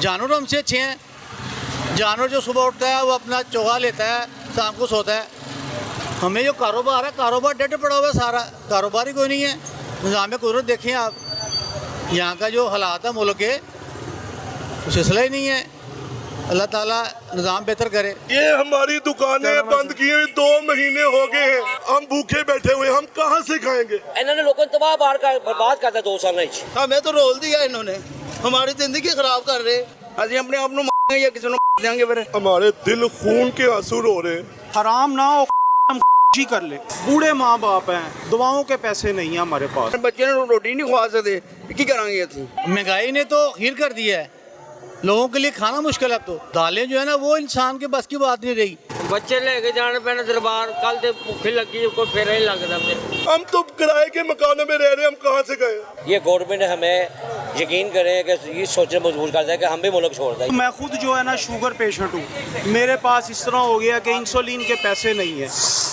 जानवर हमसे अच्छे हैं, जानवर जो सुबह उठता है वो अपना चोगा लेता है, शाम को सोता है। हमें जो कारोबार है, कारोबार डेट पड़ा हुआ है, सारा कारोबार ही कोई नहीं है। निज़ाम कुदरत देखें आप, यहाँ का जो हालात है मुल्क के, सिलसिला ही नहीं है। अल्लाह ताला निज़ाम बेहतर करे। ये हमारी दुकानें बंद की हुई 2 महीने हो गए हैं, हम भूखे बैठे हुए, हम कहाँ से खाएंगे। इन्होंने लोगों को तबाह बर्बाद करता 2 साल। हमें तो रोल दिया इन्होंने, हमारी ज़िंदगी ख़राब कर रहे। ਅਸੀਂ ਆਪਣੇ ਆਪ ਨੂੰ ਮਾਰਾਂਗੇ ਜਾਂ ਕਿਸੇ ਨੂੰ ਦੇਾਂਗੇ ਫਿਰ। हमारे दिल खून के आंसू रो रहे हैं। हराम ना हो हम ही कर ले। बूढ़े माँ बाप हैं, दवाओं के पैसे नहीं हैं हमारे पास। ਬੱਚੇ ਨੂੰ ਰੋਟੀ ਨਹੀਂ ਖਵਾ ਸਕਦੇ, ਕੀ ਕਰਾਂਗੇ ਅਸੀਂ। महंगाई ने तो हीर कर दिया है, लोगों के लिए खाना मुश्किल है। अब तो दालें जो है ना वो इंसान के बस की बात नहीं रही। ਬੱਚੇ ਲੈ ਕੇ ਜਾਣੇ ਪੈਣੇ ਦਰਬਾਰ, ਕੱਲ ਤੇ ਭੁੱਖੇ ਲੱਗੀ ਕੋਈ ਫੇਰਾ ਹੀ ਲੱਗਦਾ ਫਿਰ। हम तो किराए के मकानों में रह रहे हैं, हम कहाँ से गए। ये गवर्नमेंट हमें यकीन करें कि ये सोचने मजबूर करता है कि हम भी मुल्क छोड़ दें। मैं खुद जो है ना शुगर पेशेंट हूँ, मेरे पास इस तरह हो गया कि इंसुलिन के पैसे नहीं है,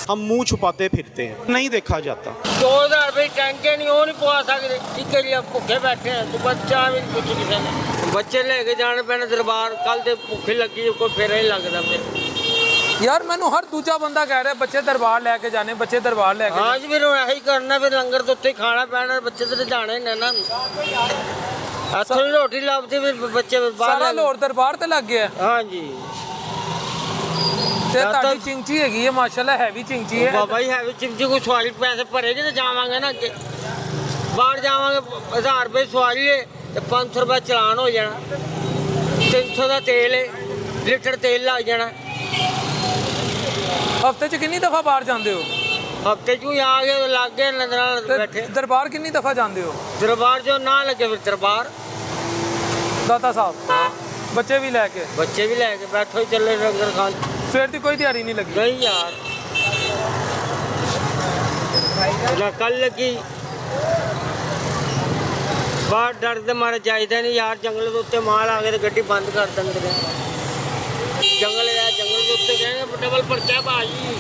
हम मुंह छुपाते फिरते हैं, नहीं देखा जाता। 2000 ਰੁਪਏ ਟੈਂਕੇ ਨਹੀਂ ਉਹ ਨਹੀਂ ਪਵਾ ਸਕਦੇ, ਕੀ ਕਰੀਏ ਭੁੱਖੇ ਬੈਠੇ ਆ, ਤੂੰ ਬੱਚਾ ਵੀ ਨਹੀਂ ਕੁਛ ਕਿਸੇ ਨੇ। ਬੱਚੇ ਲੈ ਕੇ ਜਾਣੇ ਪੈਣੇ ਦਰਬਾਰ, ਕੱਲ ਤੇ ਭੁੱਖੇ ਲੱਗੀ ਕੋਈ ਫੇਰਾ ਹੀ ਲੱਗਦਾ ਫਿਰ। यार मैनू हर दूजा बंदा कह रहा है बच्चे दरबार लैके जाने, बच्चे दरबार लैके ਹਾਂ ਜੀ ਫਿਰ ਇਹੀ ਕਰਨਾ, ਫਿਰ ਲੰਗਰ ਤੋਂ ਉੱਤੇ ਹੀ ਖਾਣਾ ਪੈਣਾ, ਬੱਚੇ ਤੇ ਜਾਣੇ ਨੇ ਨਾ। ਹੱਥੋਂ ਹੀ ਰੋਟੀ ਲੱਭਦੀ ਫਿਰ ਬੱਚੇ ਬਾਹਰ। सारा लाहौर दरबार ते लग गया। ਹਾਂ ਜੀ ਤੇ ਤੁਹਾਡੀ ਚਿੰਚੀ ਹੈਗੀ ਹੈ ਮਾਸ਼ਾਅੱਲਾ, ਹੈਵੀ ਚਿੰਚੀ ਹੈ। ਬਾਬਾ ਜੀ ਹੈ ਵੀ ਚਿਮਚੀ ਕੋਈ ਸਵਾਰੀ ਪੈਸੇ ਭਰੇਗੇ ਤੇ ਜਾਵਾਂਗੇ ਨਾ ਅੱਗੇ। ਬਾਹਰ ਜਾਵਾਂਗੇ 1000 ਰੁਪਏ ਸਵਾਰੀ ਹੈ ਤੇ 500 ਰੁਪਏ ਚਲਾਨ ਹੋ ਜਾਣਾ, 300 ਦਾ ਤੇਲ ਹੈ, ਲੀਟਰ ਤੇਲ ਲੱਗ ਜਾਣਾ। ਹਫਤੇ 'ਚ ਕਿੰਨੀ ਦਫਾ ਬਾਹਰ ਜਾਂਦੇ ਹੋ? ਹਫਤੇ ਚ ਹੀ ਆ ਗਏ, ਲੱਗ ਗਏ ਨਜ਼ਰਾਂ ਤੇ ਬੈਠੇ। ਦਰਬਾਰ ਕਿੰਨੀ ਦਫਾ ਜਾਂਦੇ ਹੋ? ਦਰਬਾਰ ਜੋ ਨਾ ਲੱਗੇ ਫਿਰ ਦਰਬਾਰ ਦਾਤਾ ਸਾਹਿਬ ਬੱਚੇ ਵੀ ਲੈ ਕੇ, ਬੱਚੇ ਵੀ ਲੈ ਕੇ ਬੈਠੋ ਹੀ ਚੱਲੇ ਲੰਗਰ ਖਾਣ। ਸਵੇਰ ਦੀ ਕੋਈ ਤਿਆਰੀ ਨਹੀਂ ਲੱਗੀ? ਨਹੀਂ ਯਾਰ ਨਾ ਕੱਲ ਲੱਗੀ। ਬਾਹਰ ਡਰ ਦੇ ਮਾਰੇ ਜਾਈਦਾ ਨਹੀਂ ਯਾਰ, ਜੰਗਲ ਦੇ ਉੱਤੇ ਮਾਲ ਆ ਗਏ ਤੇ ਗੱਡੀ ਬੰਦ ਕਰ ਦਿੰਦੇ ਨੇ। ਜੰਗਲ ਦੇ ਉੱਤੇ ਕਹਿੰਦੇ ਡਬਲ ਪਰਚਾ ਭਾਜੀ,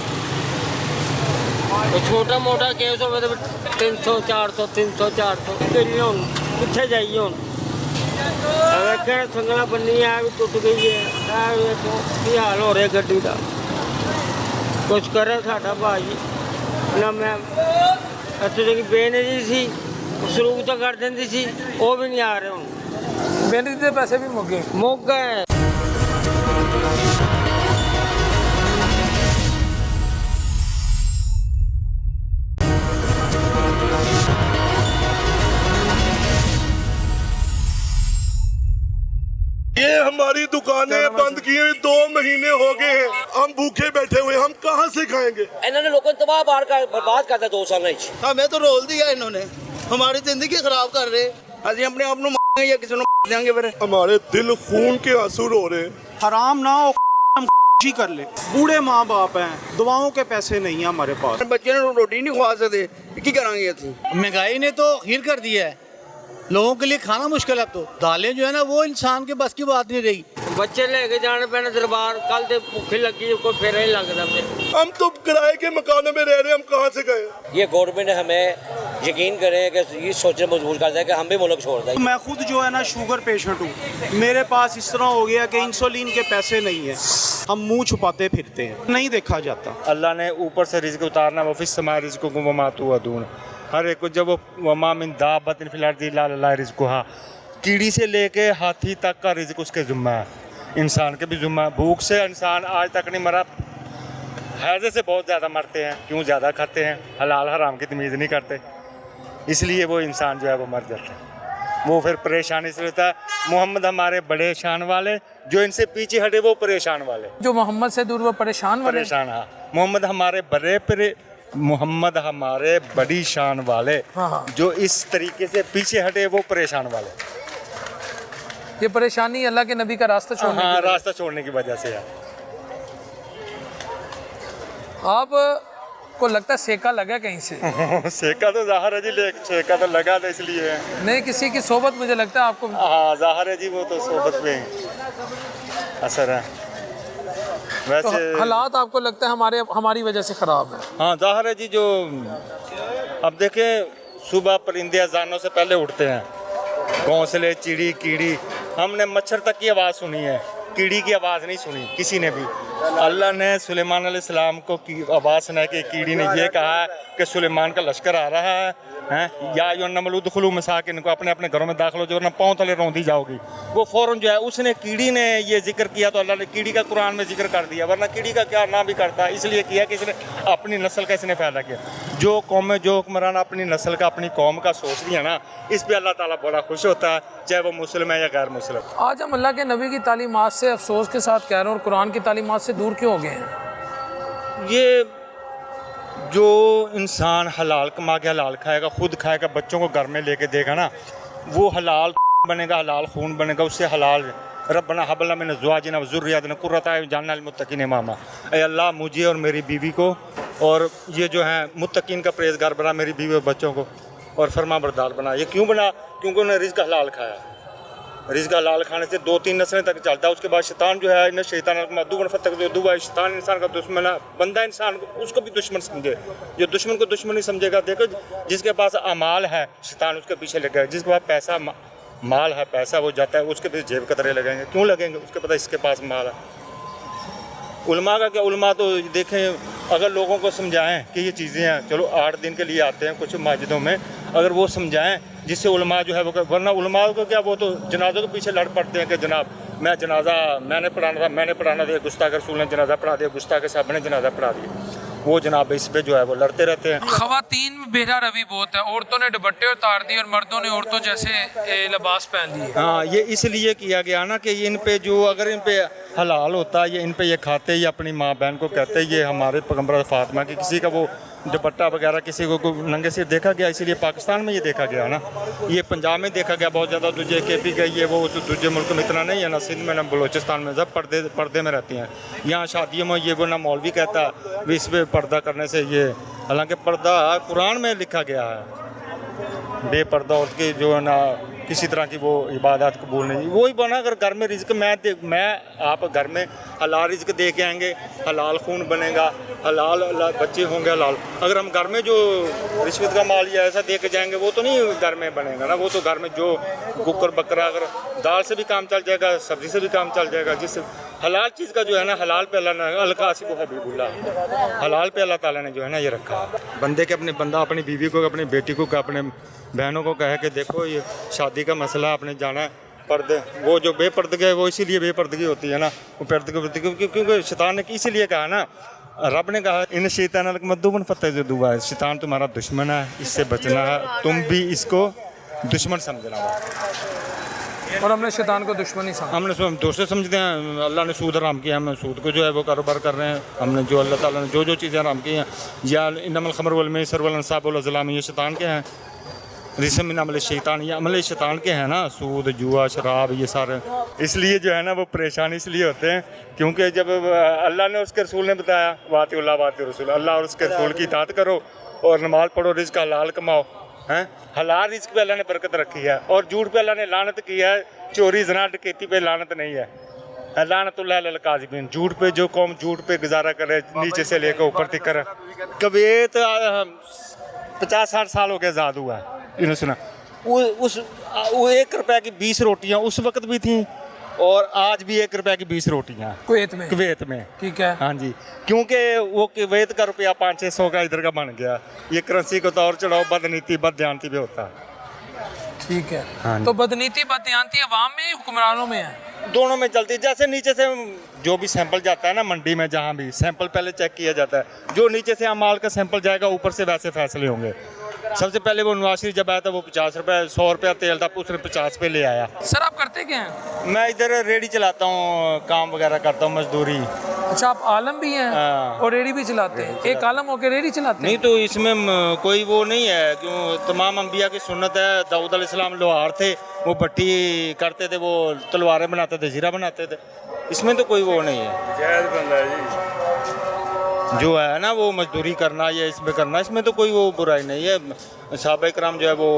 ਛੋਟਾ ਮੋਟਾ ਕੇਸ ਹੋਵੇ ਤਾਂ 300 400 300 400 ਕਿੰਨੇ ਹੁਣ ਕਿੱਥੇ ਜਾਈਏ ਹੁਣ। ਵੇਖਿਆ ਸੰਗਲਾ ਬੰਨੀ ਆ ਵੀ ਟੁੱਟ ਗਈ ਹੈ, ਆ ਵੇਖੋ ਕੀ ਹਾਲ ਹੋ ਰਿਹਾ ਗੱਡੀ ਦਾ। ਕੁਛ ਕਰੇ ਸਾਡਾ ਭਾਜੀ ਨਾ। ਮੈਂ ਇੱਥੇ ਜਿਹੜੀ ਬੇਨਜ਼ੀ ਸੀ ਸਲੂਕ ਤਾਂ ਕਰ ਦਿੰਦੀ ਸੀ, ਉਹ ਵੀ ਨਹੀਂ ਆ ਰਹੇ ਹੁਣ। ਬੇਨਤੀ ਦੇ ਪੈਸੇ ਵੀ ਮੁੱਕ ਗਏ। ਮੁੱਕ ਗਏ। ये हमारी दुकानें बंद की हुई 2 महीने हो गए हैं, हम भूखे बैठे हुए, हम कहाँ से खाएंगे। इन्होंने लोगों को तबाह बर्बाद करता 2 साल। हमें तो रोल दिया इन्होंने, हमारी ज़िंदगी ख़राब कर रहे। ਅਸੀਂ ਆਪਣੇ ਆਪ ਨੂੰ ਮਾਰਾਂਗੇ ਜਾਂ ਕਿਸੇ ਨੂੰ ਦੇਾਂਗੇ ਫਿਰ। हमारे दिल खून के आंसू रो रहे हैं। हराम ना हो हम ही कर ले। बूढ़े माँ बाप हैं, दवाओं के पैसे नहीं हैं हमारे पास। ਬੱਚੇ ਨੂੰ ਰੋਟੀ ਨਹੀਂ ਖਵਾ ਸਕਦੇ, ਕੀ ਕਰਾਂਗੇ ਅਸੀਂ। महंगाई ने तो हीर कर दिया है, लोगों के लिए खाना मुश्किल है। अब तो दालें जो है ना वो इंसान के बस की बात नहीं रही। ਬੱਚੇ ਲੈ ਕੇ ਜਾਣੇ ਪੈਣੇ ਦਰਬਾਰ, ਕੱਲ ਤੇ ਭੁੱਖੇ ਲੱਗੀ ਕੋਈ ਫੇਰਾ ਹੀ ਲੱਗਦਾ ਫਿਰ। हम तो किराए के मकानों में रह रहे हैं, हम कहाँ से गए। ये गवर्नमेंट हमें यकीन करें कि ये सोचने मजबूर करता है कि हम भी मुल्क छोड़ दें। मैं खुद जो है ना शुगर पेशेंट हूँ, मेरे पास इस तरह हो गया कि इंसुलिन के पैसे नहीं है, हम मुंह छुपाते फिरते हैं, नहीं देखा जाता। अल्लाह ने ऊपर से रिज़्क़ उतारना, वो फिस समाए रिज़्क़ को वमा तुअदून, हर एक को जब वो वमा मिन दाब्बतिन फिल अर्ज़ि इल्ला अल्लाह रिज़्क़ुहा, कीड़ी से लेके हाथी तक का रिज़्क़ उसके ज़िम्मा है, इंसान के भी ज़िम्मा है। भूख से इंसान आज तक नहीं मरा, हैजे से बहुत ज़्यादा मरते हैं, क्यों ज़्यादा खाते हैं, हलाल हराम की तमीज़ नहीं करते, इसलिए वो इंसान जो है वो मर जाता है। वो फिर परेशानी से रहता है। मोहम्मद हमारे बड़े शान वाले, जो इनसे पीछे हटे वो परेशान वाले। जो मोहम्मद से दूर वो परेशान वाले। परेशान, हाँ। मोहम्मद हमारे बड़ी शान वाले, हाँ। जो इस तरीके से पीछे हटे वो परेशान वाले। ये परेशानी अल्लाह के नबी का रास्ता छोड़ने हाँ, की रास्ता छोड़ने की वजह से है। आप को लगता है सेका लगा कहीं से? सेका तो जाहिर है जी, सेका तो लगा था इसलिए है। नहीं, किसी की सोबत मुझे लगता है आपको। हाँ, जाहिर है जी, वो तो सोबत पे असर है। वैसे तो हालात आपको लगता है हमारी वजह से ख़राब है? हाँ, जाहिर है जी। जो अब देखें, सुबह परिंदे अजानों से पहले उठते हैं, घोंसले, चिड़ी, कीड़ी, हमने मच्छर तक की आवाज़ सुनी है, कीड़ी की आवाज़ नहीं सुनी किसी ने भी। अल्लाह ने सुलेमान अलैहिस्सलाम को की आवाज़ सुना कि कीड़ी ने ये कहा कि सुलेमान का लश्कर आ रहा है, या यो नमल उदखुलू मसाकिन को, अपने अपने घरों में दाखिल हो, जो वरना पाँव तले रौंदी जाओगी। वो फ़ौरन जो है उसने कीड़ी ने ये जिक्र किया तो अल्लाह ने कीड़ी का कुरान में जिक्र कर दिया, वरना कीड़ी का क्या ना भी करता, इसलिए किया कि इसने अपनी नस्ल का इसने फ़ायदा किया। जो कौमें, जो हुक्मरान अपनी नस्ल का, अपनी कौम का सोचती है ना, इस पर अल्लाह ताला बड़ा खुश होता है, चाहे वो मुस्लिम है या गैर मुस्लिम। आज हम अल्लाह के नबी की तालीमात से अफसोस के साथ कह रहे हैं और कुरान की तालीमात से दूर क्यों हो गए हैं? ये जो इंसान हलाल कमा के हलाल खाएगा, खुद खाएगा, बच्चों को घर में लेके देगा ना, वो हलाल बनेगा, हलाल खून बनेगा, उससे हलाल रब्बना हब लना मिन अज़वाजिना व ज़ुर्रिय्यतिना क़ुर्रता अय्युन वजअलना लिल-मुत्तक़ीन इमामा। ऐ अल्लाह, मुझे और मेरी बीवी को और ये जो है मुत्तकीन का परहेज़गार बना, मेरी बीवी और बच्चों को, और फरमा बरदार बना। ये क्यों बना? क्योंकि उन्होंने रिज़्क़ हलाल खाया। रिज़्क़ हलाल खाने से 2-3 नस्लें तक चलता है। उसके बाद शैतान जो है, इन शैतान मदुवन फत्तखज़ूहु, शैतान इंसान का दुश्मन है। बंदा इंसान को उसको भी दुश्मन समझे, जो दुश्मन को दुश्मन नहीं समझेगा। देखो, जिसके पास अमाल है शैतान उसके पीछे लगेगा, जिसके पास पैसा माल है, पैसा वो जाता है, उसके पीछे जेब कतरे लगेंगे। क्यों लगेंगे? उसके पता इसके पास माल है। उलमा का क्या, उलमा तो देखें, अगर लोगों को समझाएं कि ये चीज़ें हैं, चलो 8 दिन के लिए आते हैं कुछ मस्जिदों में, अगर वो समझाएं जिससे उलमा जो है वो, वरना उलमा को क्या, वो तो जनाज़ों के पीछे लड़ पड़ते हैं कि जनाब मैंने पढ़ाना था, गुस्ताख रसूल ने जनाजा पढ़ा दिया, गुस्ताख साहब ने जनाजा पढ़ा दिया। वो जनाब इस पे जो है वो लड़ते रहते हैं। ख़वातीन में बेरा रवि बहुत है, औरतों ने दुपट्टे उतार दिए और मर्दों ने औरतों जैसे लिबास पहन लिए। हाँ, ये इसलिए किया गया ना कि इन पे जो, अगर इन पे हलाल होता, ये इन पे ये खाते, ये अपनी माँ बहन को कहते, ये हमारे पैगंबर फातिमा की किसी का वो दुपट्टा वगैरह किसी को नंगे सिर देखा गया, इसीलिए पाकिस्तान में ये देखा गया ना। ये पंजाब में देखा गया बहुत ज़्यादा, दूसरे KP गई है, वो दूसरे मुल्क में इतना नहीं है ना, सिंध में ना बलोचिस्तान में, सब पर्दे में रहती हैं। यहाँ शादियों में ये वो ना मौलवी कहता है इस पर पर्दा करने से ये, हालांकि पर्दा कुरान में लिखा गया है, बेपर्दा औरत की जो है ना किसी तरह की वो इबादत कबूल नहीं। वही बना, अगर घर में रिज़्क़ मैं आप घर में हलाल रिज़्क़ दे के आएंगे, हलाल खून बनेगा, हलाल बच्चे होंगे हलाल। अगर हम घर में जो रिश्वत का माल या ऐसा दे के जाएंगे, वो तो नहीं घर में बनेगा ना। वो तो घर में जो कुकर बकरा, अगर दाल से भी काम चल जाएगा, सब्ज़ी से भी काम चल जाएगा। जिससे हलाल चीज़ का जो है ना, हलाल पे अल्लाह ने अलकासिब हबीबुल्लाह, हलाल पे अल्लाह ताला ने जो है ना ये रखा है। बंदा अपनी बीवी को, अपनी बेटी को, अपने बहनों को कहे कि देखो ये शादी का मसला, आपने जाना है, पर्दे, वो जो बेपर्दगी है वो इसीलिए बेपर्दगी होती है ना, वो पर्दगी क्योंकि शैतान ने इसीलिए कहा ना, रब ने कहा इन शैतान मद्दूबन फत्तखज़ूहु है, शैतान तुम्हारा दुश्मन है, इससे बचना है, तुम भी इसको दुश्मन समझना। और हमने शैतान को दुश्मन ही समझा, हमने दोस्त समझते हैं। अल्लाह ने सूद हराम किया, हम सूद को जो है वो कारोबार कर रहे हैं। हमने जो अल्लाह ताला ने जो चीज़ें हराम की हैं, या इन्नमल खमर वल मैसर वल अंसाब वल अज़लाम, ये शैतान के हैं। रिस्म मिन अमल शैतान, ये अमल शैतान के हैं ना, सूद, जुआ, शराब, ये सारे। इसलिए जो है ना वो परेशान इसलिए होते हैं क्योंकि जब अल्लाह ने, उसके रसूल ने बताया, वातिउल्लाह वातिउर रसूल, अल्लाह और उसके रसूल की इताअत करो और नमाज पढ़ो, रिज़्क़ हलाल कमाओ, हैं। हलाल रिज़्क़ पे अल्लाह ने बरकत रखी है, और झूठ पे अल्लाह ने लानत की है। चोरी, ज़ना, डकैती पे लानत नहीं है। लानतुल्लाह अलल काज़िबीन, झूठ पे जो कौम झूठ पे गुजारा करे, नीचे से लेकर ऊपर तक। कुवैत 50-60 साल हो गए आज़ाद हुआ है, इन्होंने सुना। वो 1 रुपए की 20 रोटियां उस वक्त भी थी, और आज भी 1 रुपए की 20 रोटियां कुवैत में। ठीक है, हाँ जी, क्योंकि वो कुवैत का रुपया 500-600 का इधर का बन गया। ये करेंसी को तौर चढ़ाओ, बदनीति बदयांती भी होता है। ठीक है। हाँ, तो बदनीति बदयांती अवाम में, हुक्मरानों में है। दोनों में चलती है। जैसे नीचे से जो भी सैंपल जाता है ना मंडी में, जहाँ भी सैंपल पहले चेक किया जाता है, जो नीचे से माल का सैंपल जाएगा ऊपर से वैसे फैसले होंगे। सबसे पहले वो नवाज शरीफ जब आया था वो 50 रुपये 100 रुपया तेल था, उसने 50 पे ले आया। सर आप करते क्या हैं? मैं इधर रेडी चलाता हूँ, काम वगैरह करता हूँ, मजदूरी। अच्छा आप आलम भी हैं हाँ। और रेडी भी चलाते हैं? एक आलम होकर रेडी चलाते हैं? नहीं तो इसमें कोई वो नहीं है, क्यों तमाम अंबिया की सुन्नत है। दाऊद अलैहिस्सलाम लोहार थे, वो भट्टी करते थे, वो तलवारें बनाते थे, जीरा बनाते थे। इसमें तो कोई वो नहीं है, जायज़ बंदा है जी। जो है ना वो मजदूरी करना या इसमें करना, इसमें तो कोई वो बुराई नहीं है। साहबा इकराम जो है वो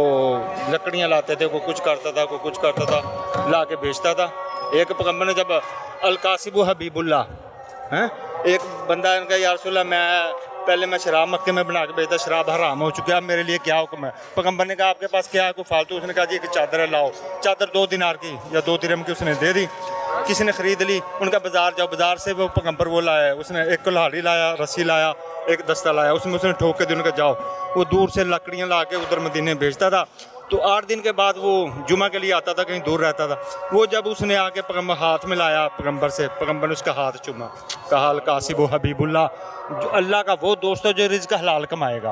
लकड़ियाँ लाते थे, कोई कुछ करता था, कोई कुछ करता था, ला के बेचता था। एक पैगंबर ने जब अलकासिबु हबीबुल्ला हैं, एक बंदा इनका या रसूलल्लाह मैं शराब मक्के में बना के बेचता, शराब हराम हो चुकी है, अब मेरे लिए क्या हुक्म है? पैगंबर ने कहा आपके पास क्या है कोई फालतू? उसने कहा जी एक चादर है, लाओ। चादर 2 दिनार की या 2 दिरहम की उसने दे दी। किसी ने ख़रीद ली, उनका बाजार जाओ, बाजार से वो पैगंबर वो लाया, उसने एक कुल्हाड़ी लाया, रस्सी लाया, एक दस्ता लाया, उसमें उसने ठोक के दी, उनका जाओ। वो दूर से लकड़ियाँ ला के उधर मदीने बेचता था। तो 8 दिन के बाद वो जुमा के लिए आता था, कहीं दूर रहता था। वो जब उसने आके पैगंबर हाथ में लाया पैगंबर से, पैगंबर ने उसका हाथ चूमा, कहा अलकासिब हबीबुल्ला, जो अल्लाह का वो दोस्त है जो रिज़्क़ हलाल कमाएगा,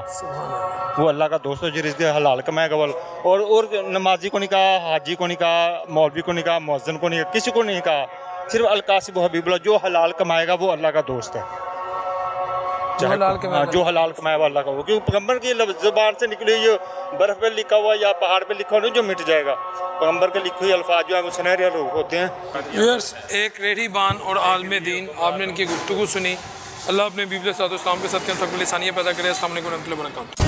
वो अल्लाह का दोस्त है जो रिज़्क़ हलाल कमाएगा। और नमाजी को नहीं कहा, हाजी को नहीं कहा, मौलवी को नहीं कहा, मुअज्जिन को नहीं कहा, किसी को नहीं कहा, सिर्फ अलकासिब हबीबुल्ला, जो हलाल कमाएगा वो अल्लाह का दोस्त है। जो हलाल कमाया वो अल्लाह का हो, क्योंकि पैगंबर की ज़ुबान से निकली ये बर्फ़ पे लिखा हुआ या पहाड़ पे लिखा हुआ नहीं जो मिट जाएगा। पैगंबर के लिखे हुए अल्फाज जो है वो सुनहरे रूप होते हैं। व्यूअर्स, एक रेडी बान और आलम दीन, आपने इनकी गुफ्तगू सुनी। अल्लाह अपने बीबी सल्लल्लाहु अलैहि वसल्लम के सदक़े तक लिसानियत पैदा करे। अस्सलाम वालेकुम व रहमतुल्लाहि व बरकातहू।